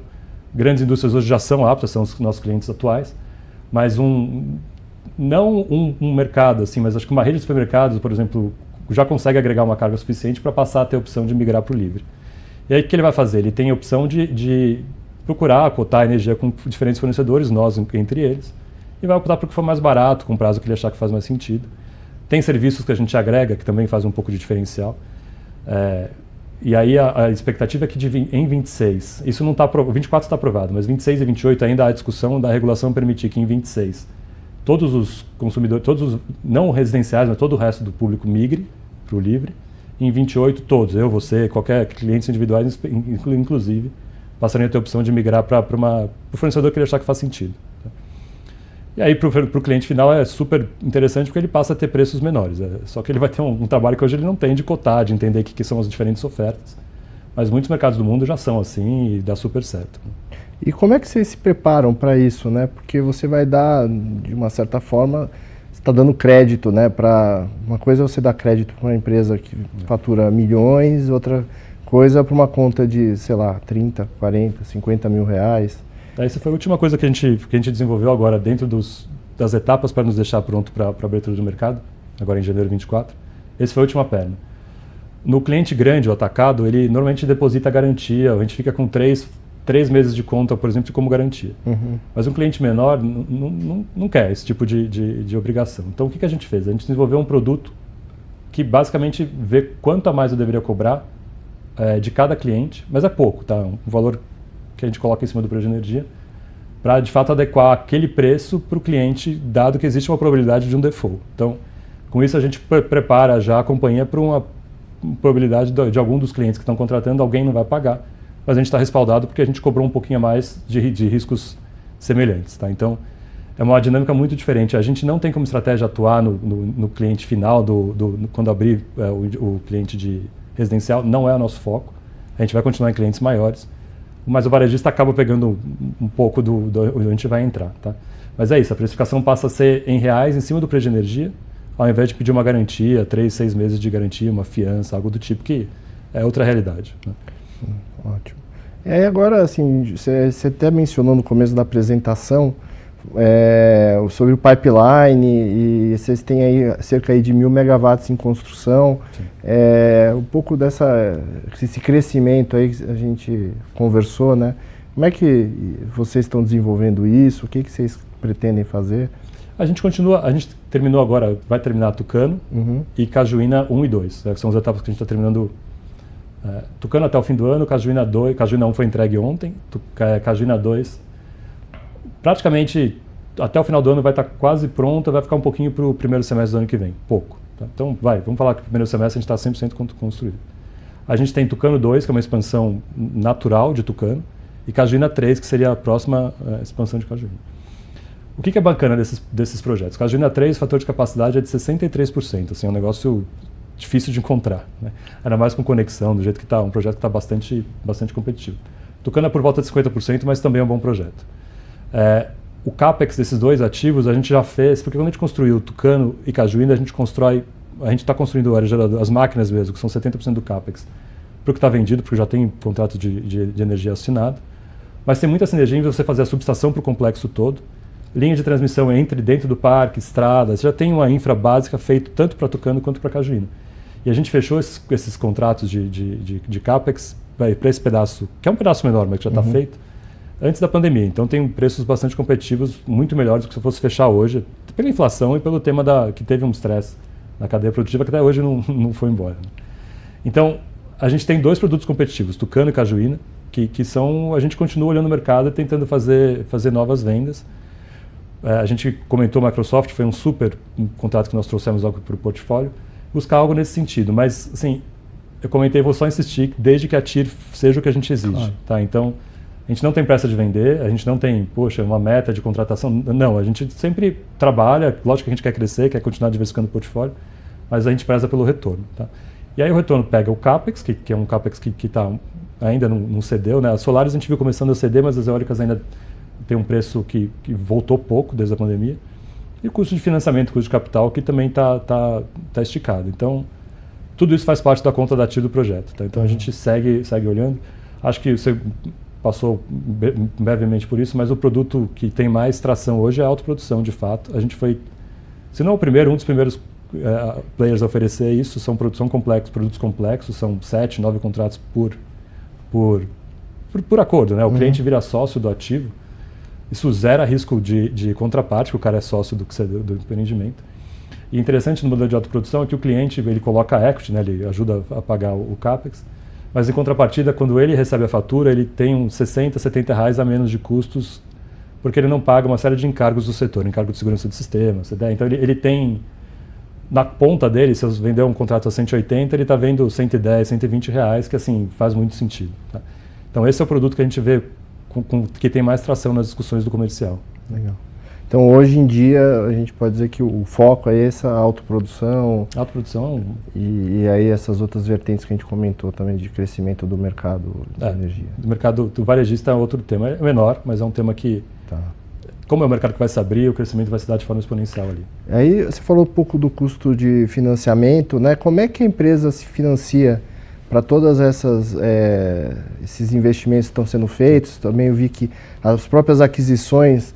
grandes indústrias hoje já são aptas, são os nossos clientes atuais, mas não um mercado assim, mas acho que uma rede de supermercados, por exemplo, já consegue agregar uma carga suficiente para passar a ter a opção de migrar para o livre. E aí o que ele vai fazer? Ele tem a opção de procurar cotar energia com diferentes fornecedores, nós entre eles, e vai optar por que for mais barato, com prazo que ele achar que faz mais sentido. Tem serviços que a gente agrega, que também faz um pouco de diferencial. E aí a expectativa é que em 26, isso não está aprovado, 24 está aprovado, mas 26 e 28 ainda há discussão da regulação permitir que em 26 todos os consumidores, todos os não residenciais, mas todo o resto do público migre para o livre. E em 28 todos, eu, você, qualquer clientes individuais, inclusive, passariam a ter a opção de migrar para o fornecedor que ele achar que faz sentido. Tá? E aí para o cliente final é super interessante porque ele passa a ter preços menores. Só que ele vai ter um trabalho que hoje ele não tem de cotar, de entender o que são as diferentes ofertas. Mas muitos mercados do mundo já são assim e dá super certo. E como é que vocês se preparam para isso, né? Porque você vai dar, de uma certa forma, você está dando crédito, né? Uma coisa é você dar crédito para uma empresa que fatura milhões, outra coisa para uma conta de, sei lá, 30, 40, 50 mil reais. Essa foi a última coisa que a gente desenvolveu agora dentro das etapas para nos deixar pronto para a abertura do mercado, agora em janeiro de 24. Essa foi a última perna. No cliente grande, o atacado, ele normalmente deposita a garantia, a gente fica com 3 meses de conta, por exemplo, como garantia. Uhum. Mas um cliente menor não quer esse tipo de obrigação. Então, o que a gente fez? A gente desenvolveu um produto que basicamente vê quanto a mais eu deveria cobrar de cada cliente, mas é pouco, tá? Um valor que a gente coloca em cima do preço de energia, para de fato adequar aquele preço para o cliente, dado que existe uma probabilidade de um default. Então, com isso a gente prepara já a companhia para uma probabilidade de algum dos clientes que estão contratando, alguém não vai pagar, mas a gente está respaldado porque a gente cobrou um pouquinho a mais de riscos semelhantes. Tá? Então, é uma dinâmica muito diferente. A gente não tem como estratégia atuar no cliente final, quando abrir o cliente de residencial, não é o nosso foco. A gente vai continuar em clientes maiores, mas o varejista acaba pegando um pouco onde a gente vai entrar. Tá? Mas é isso, a precificação passa a ser em reais em cima do preço de energia, ao invés de pedir uma garantia, 3, 6 meses de garantia, uma fiança, algo do tipo, que é outra realidade. Né? Ótimo. E aí agora, assim, você até mencionou no começo da apresentação sobre o pipeline, e vocês têm aí cerca de 1.000 megawatts em construção. Um pouco esse crescimento aí que a gente conversou, né? Como é que vocês estão desenvolvendo isso? O que vocês pretendem fazer? A gente terminou agora, vai terminar Tucano e Cajuína 1 e 2. São as etapas que a gente está terminando Tucano até o fim do ano, Cajuína 2, Cajuína 1 foi entregue ontem, Cajuína 2 praticamente até o final do ano vai estar quase pronta, vai ficar um pouquinho para o primeiro semestre do ano que vem, pouco. Tá? Então vamos falar que no primeiro semestre a gente está 100% construído. A gente tem Tucano 2, que é uma expansão natural de Tucano, e Cajuína 3, que seria a próxima expansão de Cajuína. O que é bacana desses projetos? Cajuína 3, o fator de capacidade é de 63%, assim, é um negócio difícil de encontrar, né? Ainda mais com conexão, do jeito que está, um projeto que está bastante competitivo. Tucano é por volta de 50%, mas também é um bom projeto. O CAPEX desses dois ativos a gente já fez, porque quando a gente construiu Tucano e Cajuína, a gente está construindo as máquinas mesmo, que são 70% do CAPEX, para o que está vendido, porque já tem contrato de energia assinado. Mas tem muita sinergia em você fazer a subestação para o complexo todo, linha de transmissão dentro do parque, estradas, já tem uma infra básica feita tanto para Tucano quanto para Cajuína. E a gente fechou esses contratos de CAPEX para esse pedaço, que é um pedaço menor, mas que já está feito, antes da pandemia. Então tem preços bastante competitivos, muito melhores do que se fosse fechar hoje, pela inflação e pelo tema que teve um estresse na cadeia produtiva que até hoje não foi embora. Então a gente tem dois produtos competitivos, Tucano e Cajuína, que são, a gente continua olhando o mercado e tentando fazer novas vendas. A gente comentou Microsoft, foi um contrato que nós trouxemos logo para o portfólio, buscar algo nesse sentido, mas assim, eu comentei, vou só insistir, desde que a TIR seja o que a gente exige, claro. Tá? Então, a gente não tem pressa de vender, a gente não tem, uma meta de contratação, não, a gente sempre trabalha, lógico que a gente quer crescer, quer continuar diversificando o portfólio, mas a gente preza pelo retorno, tá? E aí o retorno pega o CAPEX, que é um CAPEX que ainda não cedeu, né? As solares a gente viu começando a ceder, mas as eólicas ainda tem um preço que voltou pouco desde a pandemia, e o custo de financiamento, custo de capital, que também está esticado. Então, tudo isso faz parte da conta da TIR do projeto. Tá? Então, a gente segue olhando. Acho que você passou brevemente por isso, mas o produto que tem mais tração hoje é a autoprodução, de fato. A gente foi, se não o primeiro, um dos primeiros players a oferecer isso. São produtos complexos, são 7, 9 contratos por acordo. Né? O cliente vira sócio do ativo. Isso zera risco de contraparte, que o cara é sócio do empreendimento. E interessante no modelo de autoprodução é que o cliente ele coloca equity, né, ele ajuda a pagar o CAPEX, mas em contrapartida, quando ele recebe a fatura, ele tem uns 60, 70 reais a menos de custos, porque ele não paga uma série de encargos do setor, encargo de segurança de sistema, então ele tem, na ponta dele, se eu vender um contrato a 180, ele está vendo 110, 120 reais, que assim, faz muito sentido. Tá? Então esse é o produto que a gente vê que tem mais tração nas discussões do comercial. Legal. Então, hoje em dia, a gente pode dizer que o foco é essa autoprodução. Autoprodução. E aí essas outras vertentes que a gente comentou também de crescimento do mercado de energia. Do mercado do varejista é outro tema. É menor, mas é um tema que, como é o mercado que vai se abrir, o crescimento vai se dar de forma exponencial ali. Aí você falou um pouco do custo de financiamento, né? Como é que a empresa se financia para todas esses investimentos que estão sendo feitos? Também eu vi que as próprias aquisições,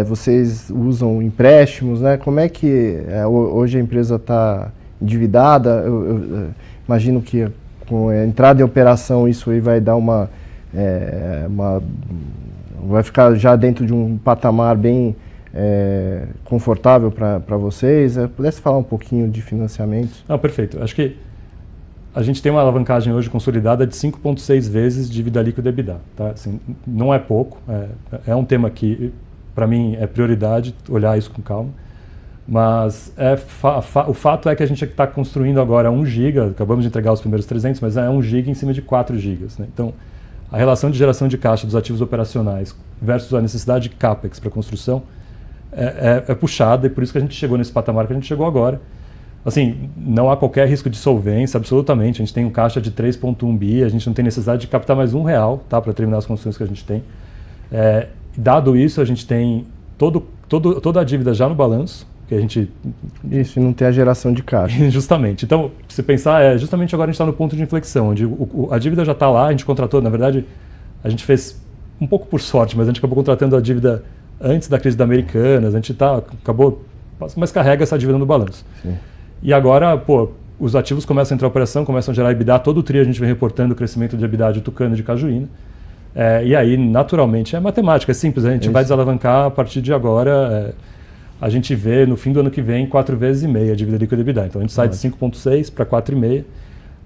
vocês usam empréstimos, né? Como é que hoje a empresa está endividada? Eu imagino que com a entrada em operação isso aí vai dar vai ficar já dentro de um patamar bem confortável para vocês. Pudesse falar um pouquinho de financiamentos? Não, perfeito. Acho que a gente tem uma alavancagem hoje consolidada de 5,6 vezes dívida líquida EBITDA. Tá? Assim, não é pouco, é um tema que, para mim, é prioridade, olhar isso com calma. Mas o fato é que a gente está construindo agora 1 giga, acabamos de entregar os primeiros 300, mas é 1 giga em cima de 4 gigas. Né? Então, a relação de geração de caixa dos ativos operacionais versus a necessidade de CAPEX para construção é puxada, e por isso que a gente chegou nesse patamar que a gente chegou agora. Assim, não há qualquer risco de solvência, absolutamente. A gente tem um caixa de 3,1 bi, a gente não tem necessidade de captar mais R$1, tá, para terminar as construções que a gente tem. Dado isso, a gente tem toda a dívida já no balanço, que a gente... Isso, e não tem a geração de caixa. Justamente. Então, se pensar, justamente agora a gente está no ponto de inflexão, onde a dívida já está lá, a gente contratou, na verdade, a gente fez um pouco por sorte, mas a gente acabou contratando a dívida antes da crise da Americanas, a gente acabou, mas carrega essa dívida no balanço. Sim. E agora, os ativos começam a entrar em operação, começam a gerar EBITDA, todo o TRI a gente vem reportando o crescimento de EBITDA de Tucano e de Cajuína. E aí, naturalmente, é matemática, é simples, a gente vai desalavancar a partir de agora. A gente vê no fim do ano que vem 4,5 vezes a dívida líquida EBITDA. Então a gente sai de 5,6 para 4,5.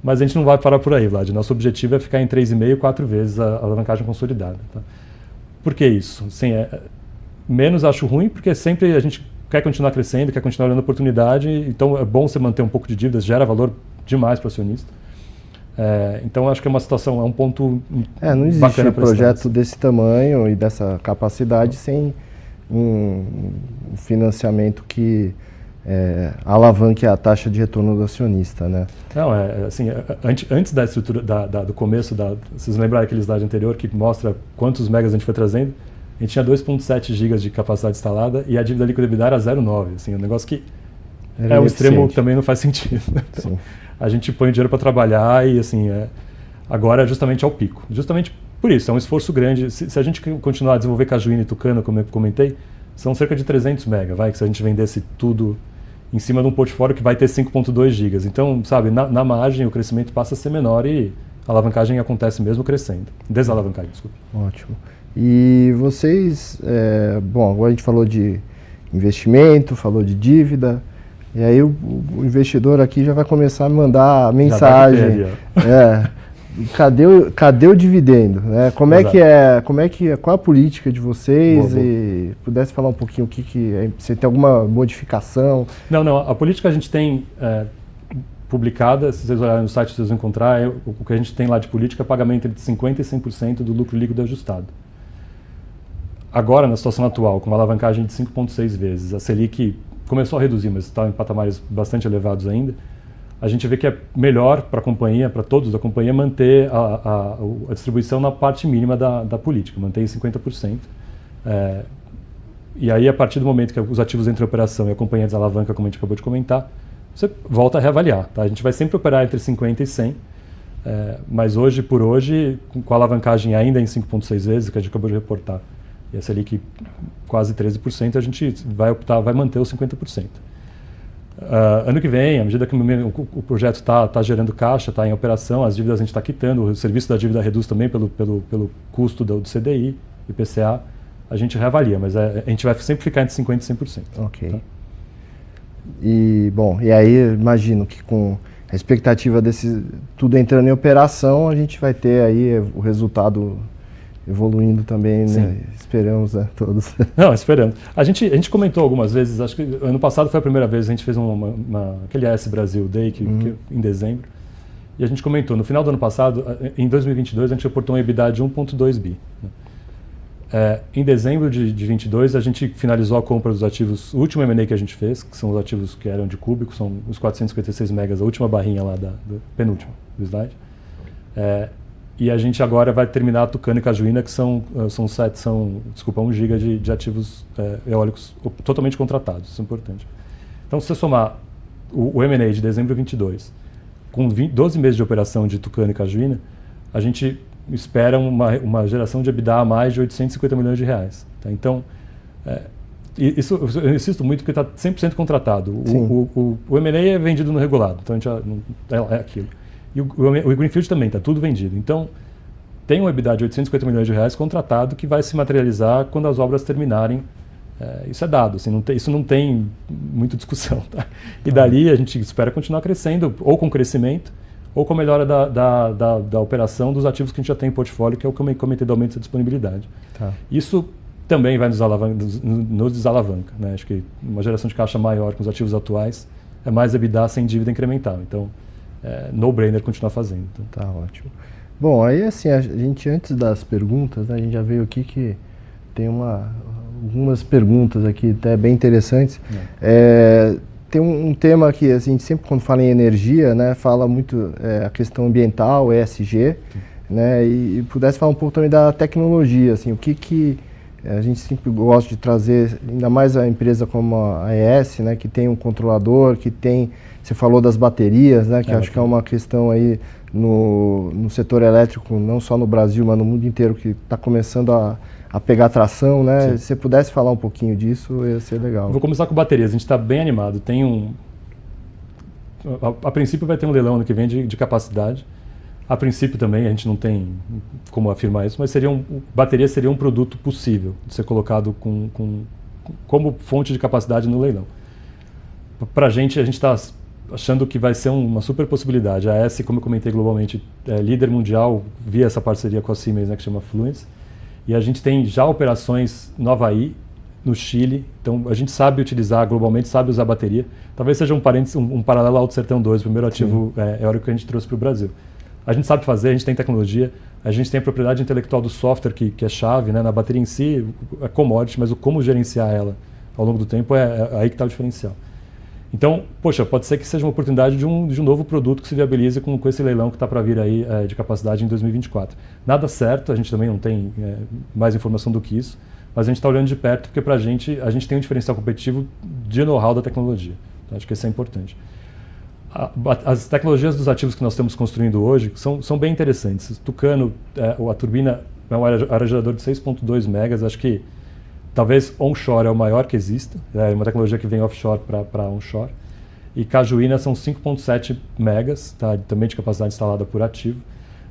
Mas a gente não vai parar por aí, Vlad. Nosso objetivo é ficar em 3,5, 4 vezes a alavancagem consolidada. Tá? Por que isso? Sim, menos acho ruim, porque sempre a gente quer continuar crescendo, quer continuar olhando oportunidade, então é bom você manter um pouco de dívidas, gera valor demais para o acionista. Então acho que é uma situação, é um ponto bacana. Não existe projeto desse tamanho e dessa capacidade sem um financiamento que alavanque a taxa de retorno do acionista, né? Não, assim, antes da estrutura, do começo, vocês lembraram aquele slide anterior que mostra quantos megas a gente foi trazendo? A gente tinha 2,7 GB de capacidade instalada e a dívida líquida EBITDA era 0,9. Assim, um negócio que é um extremo que também não faz sentido. Né? Então, a gente põe o dinheiro para trabalhar e assim, agora justamente ao pico. Justamente por isso, é um esforço grande. Se a gente continuar a desenvolver Cajuína e Tucano, como eu comentei, são cerca de 300 mega, que se a gente vendesse tudo em cima de um portfólio que vai ter 5,2 GB. Então, sabe, na margem o crescimento passa a ser menor e a alavancagem acontece mesmo crescendo. Desalavancagem, desculpa. Ótimo. E vocês, bom, agora a gente falou de investimento, falou de dívida, e aí o investidor aqui já vai começar a mandar mensagem. Cadê o dividendo? Né? Qual a política de vocês? Boa. E pudesse falar um pouquinho você tem alguma modificação? Não, a política a gente tem publicada, se vocês olharem no site vocês vão encontrar, o que a gente tem lá de política é pagamento entre 50% e 100% do lucro líquido ajustado. Agora, na situação atual, com uma alavancagem de 5,6 vezes, a Selic começou a reduzir, mas está em patamares bastante elevados ainda, a gente vê que é melhor para a companhia, para todos da companhia, manter a distribuição na parte mínima da política, manter em 50%. E aí, a partir do momento que os ativos entram em operação e a companhia desalavanca, como a gente acabou de comentar, você volta a reavaliar. Tá? A gente vai sempre operar entre 50 e 100, mas hoje, por hoje, com a alavancagem ainda em 5,6 vezes, que a gente acabou de reportar, e a Selic quase 13%, a gente vai manter os 50%. Ano que vem, à medida que o projeto está gerando caixa, está em operação, as dívidas a gente está quitando, o serviço da dívida reduz também pelo custo do CDI, IPCA, a gente reavalia, mas a gente vai sempre ficar entre 50% e 100%. Ok. Tá? E aí imagino que com a expectativa desse tudo entrando em operação, a gente vai ter aí o resultado evoluindo também, né? Esperamos, né, todos. Não, esperando. A gente comentou algumas vezes, acho que ano passado foi a primeira vez, a gente fez aquele AS Brasil Day que em dezembro, e a gente comentou, no final do ano passado, em 2022, a gente reportou um EBITDA de 1,2 bi. Né? Em dezembro de 22, a gente finalizou a compra dos ativos, o último M&A que a gente fez, que são os ativos que eram de Cúbico, são os 456 megas, a última barrinha lá, penúltima do slide. E a gente agora vai terminar a Tucano e Cajuína, que são 1 giga de ativos eólicos totalmente contratados, isso é importante. Então, se você somar o M&A de dezembro de 22, com 12 meses de operação de Tucano e Cajuína, a gente espera uma geração de EBITDA a mais de 850 milhões de reais. Tá? Então, isso eu insisto muito porque está 100% contratado. O M&A é vendido no regulado, então a gente é aquilo. E o Greenfield também, está tudo vendido. Então, tem um EBITDA de 850 milhões de reais contratado que vai se materializar quando as obras terminarem. Isso é dado, assim, isso não tem muita discussão. Tá? E dali a gente espera continuar crescendo, ou com crescimento, ou com a melhora da operação dos ativos que a gente já tem em portfólio, que é o que eu comentei do aumento da disponibilidade. Tá. Isso também vai nos desalavanca. Né? Acho que uma geração de caixa maior com os ativos atuais é mais EBITDA sem dívida incremental. Então, no-brainer continuar fazendo. Então. Tá ótimo. Bom, aí assim, a gente antes das perguntas, né, a gente já veio aqui que tem algumas perguntas aqui até bem interessantes. Tem um tema que a gente sempre quando fala em energia, né, fala muito a questão ambiental, ESG, né, e pudesse falar um pouco também da tecnologia, assim, o que a gente sempre gosta de trazer, ainda mais a empresa como a AES, né, que tem um controlador, que tem, você falou das baterias, né, que acho que é uma questão aí no setor elétrico, não só no Brasil, mas no mundo inteiro, que está começando a pegar tração, né? Sim. Se você pudesse falar um pouquinho disso, ia ser legal. Vou começar com baterias, a gente está bem animado. A princípio vai ter um leilão ano que vem de capacidade. A princípio também, a gente não tem como afirmar isso, mas bateria seria um produto possível de ser colocado como fonte de capacidade no leilão. Para a gente está achando que vai ser uma super possibilidade. A AES, como eu comentei globalmente, é líder mundial via essa parceria com a Siemens, né, que chama Fluence. E a gente tem já operações no Havaí, no Chile. Então a gente sabe utilizar globalmente, sabe usar bateria. Talvez seja um paralelo ao Alto Sertão 2, o primeiro ativo eólico que a gente trouxe para o Brasil. A gente sabe fazer, a gente tem tecnologia, a gente tem a propriedade intelectual do software que é chave, né? Na bateria em si é commodity, mas o como gerenciar ela ao longo do tempo é aí que está o diferencial. Então, poxa, pode ser que seja uma oportunidade de um novo produto que se viabilize com esse leilão que está para vir aí de capacidade em 2024. Nada certo, a gente também não tem mais informação do que isso, mas a gente está olhando de perto porque para a gente tem um diferencial competitivo de know-how da tecnologia. Então, acho que isso é importante. As tecnologias dos ativos que nós estamos construindo hoje são bem interessantes. Tucano, a turbina é um aerogerador de 6,2 megas, acho que talvez onshore é o maior que exista, é uma tecnologia que vem offshore para onshore. E Cajuína são 5,7 megas, tá, também de capacidade instalada por ativo.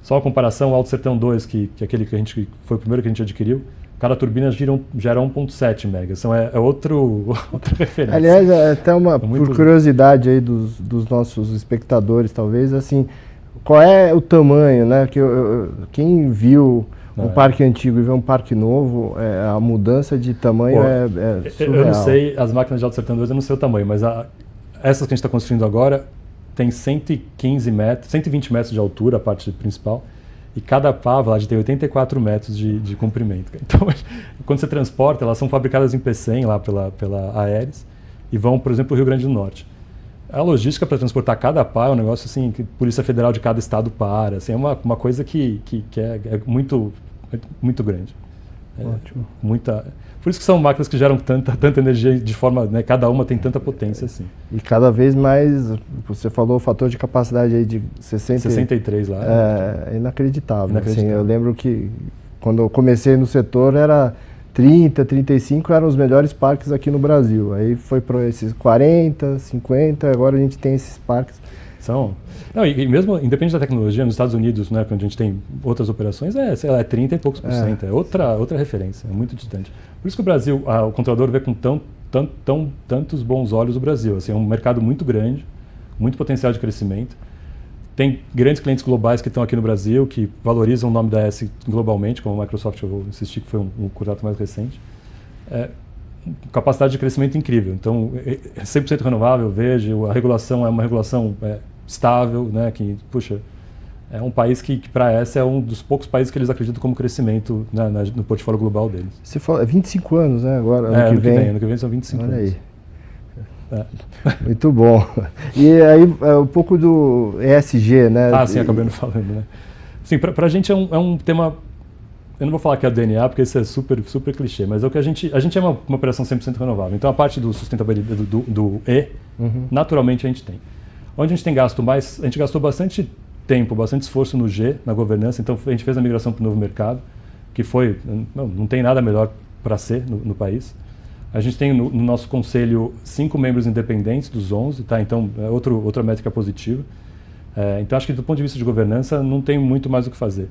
Só a comparação, o Alto Sertão 2, que é aquele que foi o primeiro que a gente adquiriu, cada turbina gera 1,7 megas, então é outra referência. Aliás, até por curiosidade aí dos nossos espectadores, talvez, assim, qual é o tamanho, né? Quem viu um parque antigo e vê um parque novo, a mudança de tamanho é surreal. Eu não sei, as máquinas de Alto Sertão 2, eu não sei o tamanho, mas essas que a gente está construindo agora tem 115 metros, 120 metros de altura, a parte principal, e cada pá lá tem 84 metros de comprimento. Então, quando você transporta, elas são fabricadas em Pecém, lá pela Aeres, e vão, por exemplo, para o Rio Grande do Norte. A logística para transportar cada pá é um negócio assim, que a Polícia Federal de cada estado para. Assim, é uma coisa que é muito grande. Ótimo. Por isso que são máquinas que geram tanta energia de forma, né, cada uma tem tanta potência assim. E cada vez mais, você falou o fator de capacidade aí de 63 lá. É inacreditável. Assim, eu lembro que quando eu comecei no setor era 30, 35 eram os melhores parques aqui no Brasil. Aí foi para esses 40, 50, agora a gente tem esses parques. Não, e mesmo, independente da tecnologia, nos Estados Unidos, né, onde a gente tem outras operações, sei lá, é 30 e poucos por cento. É outra referência, é muito distante. Por isso que o Brasil, o controlador vê com tantos bons olhos o Brasil. Assim, é um mercado muito grande, muito potencial de crescimento. Tem grandes clientes globais que estão aqui no Brasil, que valorizam o nome da AES globalmente, como a Microsoft, eu vou insistir que foi um contrato mais recente. Capacidade de crescimento incrível. Então, é 100% renovável, vejo, a regulação é uma regulação estável, né, que, puxa, é um país que para a AES é um dos poucos países que eles acreditam como crescimento no portfólio global deles. Você falou, 25 anos, né, agora, ano que vem são 25 Olha anos. Aí. Muito bom. E aí, um pouco do ESG, né? Sim, acabei não falando, né? Sim, para a gente é um tema, eu não vou falar que é o DNA, porque isso é super clichê, mas é o que a gente é uma operação 100% renovável. Então, a parte do sustentabilidade, do E, naturalmente a gente tem. Onde a gente tem gasto mais, a gente gastou bastante tempo, bastante esforço no G, na governança, então a gente fez a migração para o novo mercado, que foi, não tem nada melhor para ser no país. A gente tem no nosso conselho 5 membros independentes dos 11, tá? Então é outra métrica positiva. Então acho que do ponto de vista de governança não tem muito mais o que fazer.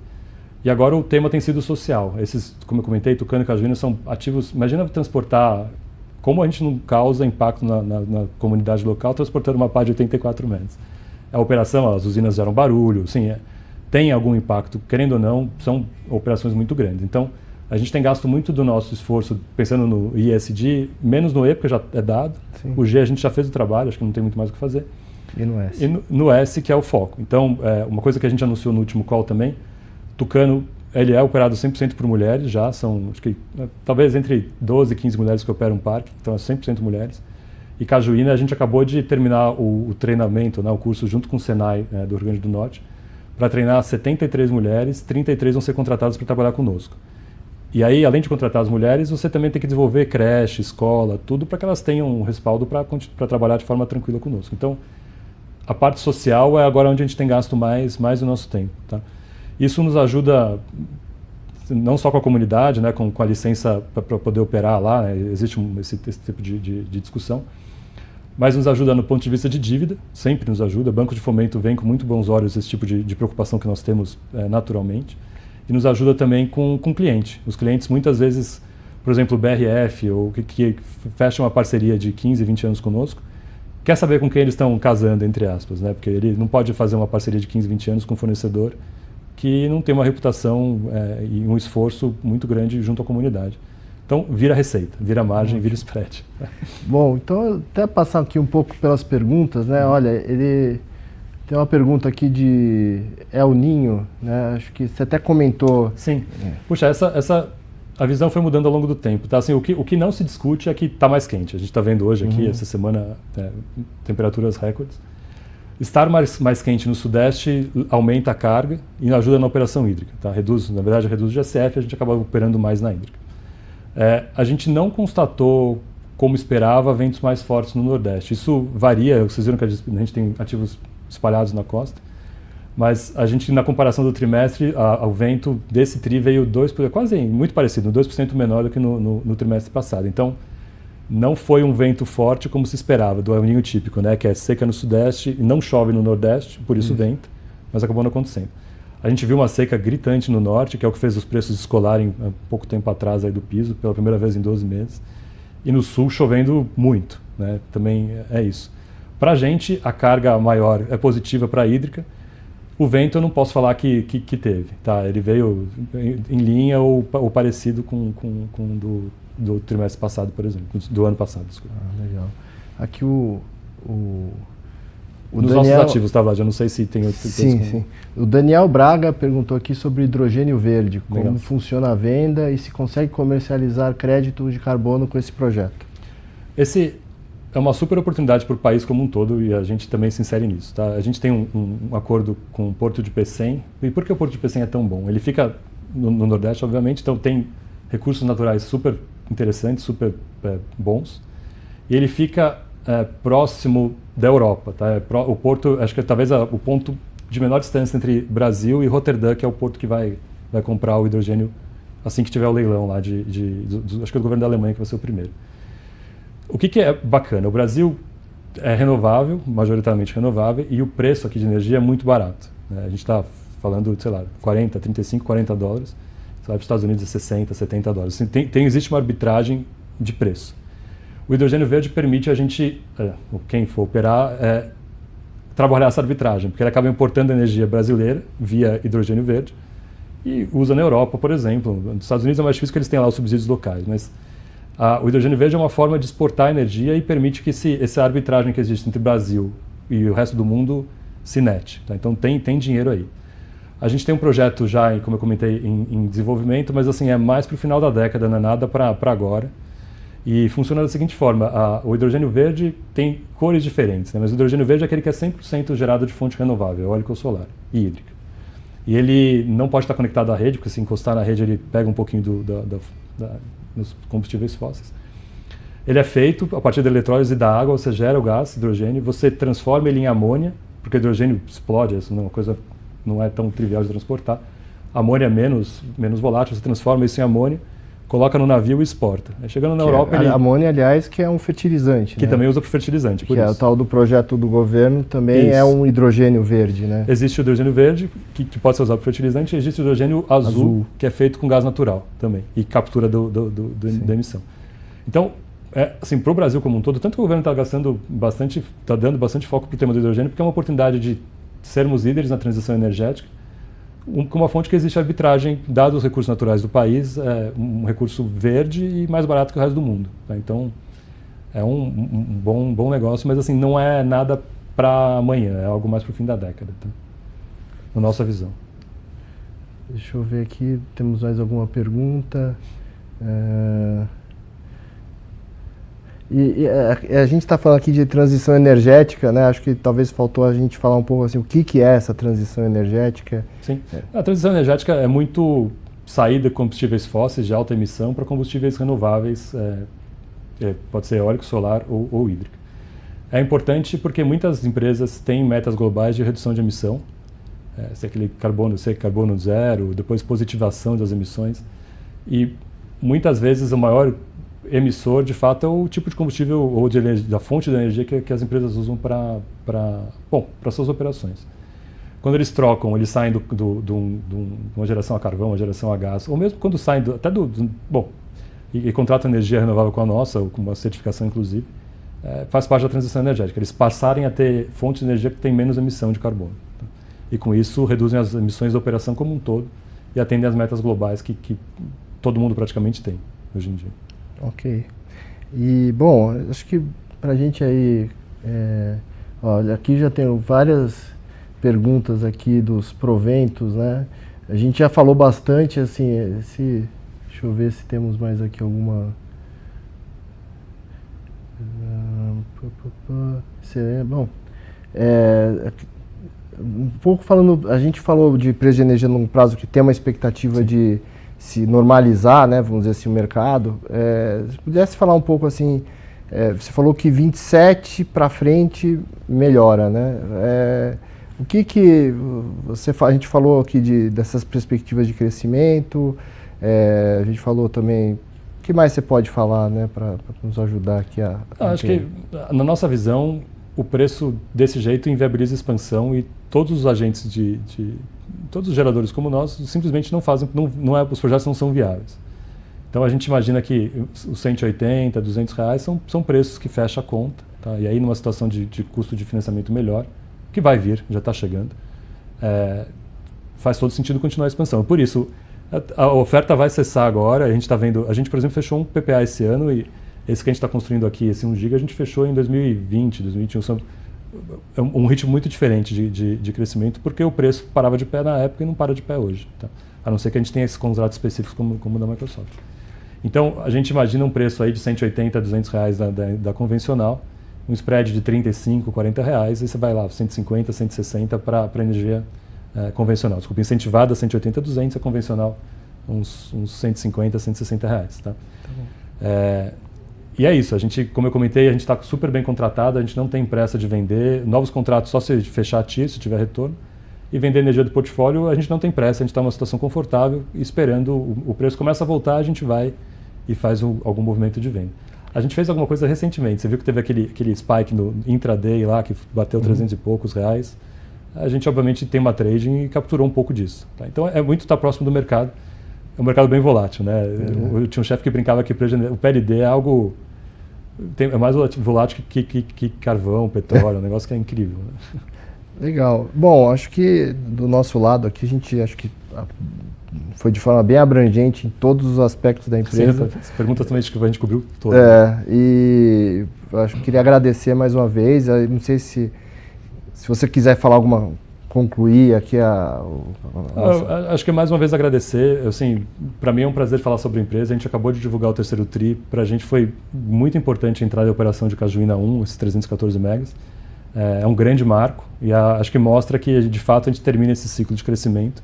E agora o tema tem sido social. Esses, como eu comentei, Tucano e Cajuína são ativos. Imagina transportar, como a gente não causa impacto na comunidade local, transportando uma pá de 84 metros. A operação, as usinas geram barulho, sim, tem algum impacto, querendo ou não, são operações muito grandes. Então, a gente tem gasto muito do nosso esforço pensando no ISD, menos no E, porque já é dado. Sim. O G a gente já fez o trabalho, acho que não tem muito mais o que fazer. E no S? E no S, que é o foco. Então, uma coisa que a gente anunciou no último call também, Tucano, ele é operado 100% por mulheres, já são, acho que, talvez entre 12 e 15 mulheres que operam o parque, então é 100% mulheres. E Cajuína, a gente acabou de terminar o treinamento, né, o curso junto com o Senai do Rio Grande do Norte, para treinar 73 mulheres, 33 vão ser contratadas para trabalhar conosco. E aí, além de contratar as mulheres, você também tem que desenvolver creche, escola, tudo para que elas tenham um respaldo para trabalhar de forma tranquila conosco. Então, a parte social é agora onde a gente tem gasto mais o nosso tempo. Tá? Isso nos ajuda não só com a comunidade, né, com a licença para poder operar lá, né, existe esse tipo de discussão, mas nos ajuda no ponto de vista de dívida, sempre nos ajuda. O Banco de Fomento vem com muito bons olhos esse tipo de preocupação que nós temos naturalmente, e nos ajuda também com o cliente. Os clientes muitas vezes, por exemplo, o BRF, ou que fecham uma parceria de 15, 20 anos conosco, quer saber com quem eles estão casando, entre aspas, né? Porque ele não pode fazer uma parceria de 15, 20 anos com um fornecedor que não tem uma reputação e um esforço muito grande junto à comunidade. Então, vira receita, vira margem, vira spread. Bom, então até passar aqui um pouco pelas perguntas, né? Olha, ele tem uma pergunta aqui de El Ninho, né? Acho que você até comentou. Sim. Puxa, a visão foi mudando ao longo do tempo. Tá? Assim, o que não se discute é que está mais quente. A gente está vendo hoje aqui, essa semana, temperaturas recordes. Estar mais quente no Sudeste aumenta a carga e ajuda na operação hídrica. Tá? Na verdade, reduz o GSF e a gente acaba operando mais na hídrica. A gente não constatou, como esperava, ventos mais fortes no Nordeste. Isso varia, vocês viram que a gente tem ativos espalhados na costa, mas a gente, na comparação do trimestre, o vento desse TRI veio quase muito parecido, 2% menor do que no trimestre passado. Então, não foi um vento forte como se esperava, do El Niño típico, né, que é seca no Sudeste e não chove no Nordeste, por isso vento, mas acabou não acontecendo. A gente viu uma seca gritante no Norte, que é o que fez os preços descolarem há pouco tempo atrás aí do piso, pela primeira vez em 12 meses. E no Sul chovendo muito, né? Também é isso. Para a gente, a carga maior é positiva para a hídrica. O vento eu não posso falar que teve. Tá? Ele veio em linha ou parecido com do trimestre passado, por exemplo, do ano passado. Desculpa. Legal. Aqui Nos Daniel, nossos ativos, tá, Vlad? Eu não sei se tem outro. Sim. O Daniel Braga perguntou aqui sobre hidrogênio verde, como Legal. funciona a venda e se consegue comercializar crédito de carbono com esse projeto. Esse é uma super oportunidade para o país como um todo e a gente também se insere nisso. Tá? A gente tem um acordo com o Porto de Pecém. E por que o Porto de Pecém é tão bom? Ele fica no Nordeste, obviamente, então tem recursos naturais super interessantes, super bons. E ele fica próximo da Europa. Tá? O porto, acho que é talvez o ponto de menor distância entre Brasil e Roterdã, que é o porto que vai comprar o hidrogênio assim que tiver o leilão lá, acho que é do governo da Alemanha que vai ser o primeiro. O que é bacana? O Brasil é renovável, majoritariamente renovável, e o preço aqui de energia é muito barato. Né? A gente está falando, sei lá, 40, 35, 40 dólares. Você vai para os Estados Unidos é 60, 70 dólares. Assim, existe uma arbitragem de preço. O hidrogênio verde permite a gente, quem for operar, trabalhar essa arbitragem, porque ele acaba importando energia brasileira via hidrogênio verde e usa na Europa, por exemplo. Nos Estados Unidos é mais difícil porque eles têm lá os subsídios locais, mas o hidrogênio verde é uma forma de exportar energia e permite que essa arbitragem que existe entre o Brasil e o resto do mundo se nete. Tá? Então tem dinheiro aí. A gente tem um projeto já, como eu comentei, em desenvolvimento, mas assim, é mais para o final da década, não é nada para agora. E funciona da seguinte forma, o hidrogênio verde tem cores diferentes, né? Mas o hidrogênio verde é aquele que é 100% gerado de fonte renovável, eólica ou solar e hídrica. E ele não pode estar conectado à rede, porque se encostar na rede ele pega um pouquinho dos combustíveis fósseis. Ele é feito a partir da eletrólise da água, você gera o gás, hidrogênio, você transforma ele em amônia, porque o hidrogênio explode, isso não é uma coisa, não é tão trivial de transportar. A amônia é menos volátil, você transforma isso em amônia, coloca no navio e exporta. Aí chegando na Europa... A amônia, aliás, que é um fertilizante. Que também usa para fertilizante, por isso. É o tal do projeto do governo, também é um hidrogênio verde, né? Existe o hidrogênio verde, que pode ser usado para fertilizante, e existe o hidrogênio azul, que é feito com gás natural também, e captura da emissão. Então, assim, para o Brasil como um todo, tanto que o governo está dando bastante foco para o tema do hidrogênio, porque é uma oportunidade de sermos líderes na transição energética, com uma fonte que existe arbitragem, dados os recursos naturais do país, um recurso verde e mais barato que o resto do mundo. Tá? Então, é um bom negócio, mas assim, não é nada para amanhã, é algo mais para o fim da década, tá? Na nossa visão. Deixa eu ver aqui, temos mais alguma pergunta? E a gente está falando aqui de transição energética, né? Acho que talvez faltou a gente falar um pouco assim, o que é essa transição energética? Sim, a transição energética é muito saída de combustíveis fósseis de alta emissão para combustíveis renováveis, pode ser eólico, solar ou hídrico. É importante porque muitas empresas têm metas globais de redução de emissão, se carbono zero, depois positivação das emissões, e muitas vezes o maior emissor, de fato, é o tipo de combustível ou da fonte de energia que as empresas usam para suas operações. Quando eles trocam, eles saem de uma geração a carvão, uma geração a gás, ou mesmo quando saem e contratam energia renovável com a nossa, ou com uma certificação inclusive, faz parte da transição energética. Eles passarem a ter fontes de energia que têm menos emissão de carbono. Tá? E com isso reduzem as emissões da operação como um todo e atendem às metas globais que todo mundo praticamente tem hoje em dia. Ok. E, bom, acho que para a gente aí, olha, aqui já tenho várias perguntas aqui dos proventos, né? A gente já falou bastante, assim, deixa eu ver se temos mais aqui alguma... Bom, um pouco falando, a gente falou de preço de energia num prazo que tem uma expectativa de se normalizar, né, vamos dizer assim, o mercado. Se pudesse falar um pouco assim, você falou que 27 para frente melhora, né? O que a gente falou aqui dessas perspectivas de crescimento, a gente falou também. O que mais você pode falar, né, para nos ajudar aqui a... Acho que, na nossa visão, o preço desse jeito inviabiliza a expansão e todos os agentes todos os geradores como nós simplesmente não fazem, os projetos não são viáveis. Então a gente imagina que os 180, 200 reais são preços que fecham a conta, tá? E aí numa situação de custo de financiamento melhor, que vai vir, já está chegando, faz todo sentido continuar a expansão. Por isso, a oferta vai cessar agora. A gente está vendo, a gente, por exemplo, fechou um PPA esse ano e esse que a gente está construindo aqui, esse 1 GB, a gente fechou em 2020, 2021. É um ritmo muito diferente de crescimento, porque o preço parava de pé na época e não para de pé hoje. Tá? A não ser que a gente tenha esses contratos específicos como o da Microsoft. Então, a gente imagina um preço aí de 180 a 200 reais da convencional, um spread de 35, 40 reais, e você vai lá, 150, 160 para a energia convencional. Desculpa, incentivada 180 a 200, a convencional uns 150 a 160 reais. Tá? E é isso, como eu comentei, a gente está super bem contratado, a gente não tem pressa de vender novos contratos só se fechar a TIR, se tiver retorno, e vender energia do portfólio a gente não tem pressa, a gente está numa situação confortável, esperando o preço começa a voltar, a gente vai e faz algum movimento de venda. A gente fez alguma coisa recentemente, você viu que teve aquele spike no intraday lá, que bateu 300 e poucos reais. A gente, obviamente, tem uma trading e capturou um pouco disso. Tá? Então, é muito estar próximo do mercado. É um mercado bem volátil, né? Eu tinha um chefe que brincava que o PLD é algo... é mais volátil que carvão, petróleo, um negócio que é incrível. Né? Legal. Bom, acho que do nosso lado aqui, a gente acho que foi de forma bem abrangente em todos os aspectos da empresa. Sim, as perguntas também que a gente cobriu todas. E acho que queria agradecer mais uma vez. Eu não sei se você quiser falar concluir aqui acho que mais uma vez agradecer. Assim, para mim é um prazer falar sobre a empresa. A gente acabou de divulgar o terceiro TRI. Para a gente foi muito importante a entrada em operação de Cajuína 1, esses 314 megas. É um grande marco e acho que mostra que de fato a gente termina esse ciclo de crescimento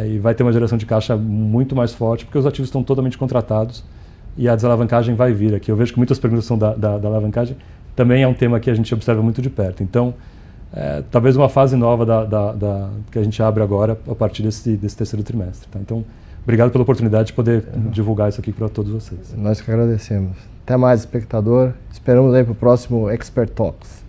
e vai ter uma geração de caixa muito mais forte porque os ativos estão totalmente contratados e a desalavancagem vai vir aqui. Eu vejo que muitas perguntas são da alavancagem. Também é um tema que a gente observa muito de perto. Então, talvez uma fase nova que a gente abre agora a partir desse terceiro trimestre. Tá? Então, obrigado pela oportunidade de poder divulgar isso aqui para todos vocês. Nós que agradecemos. Até mais, espectador. Esperamos aí para o próximo Expert Talks.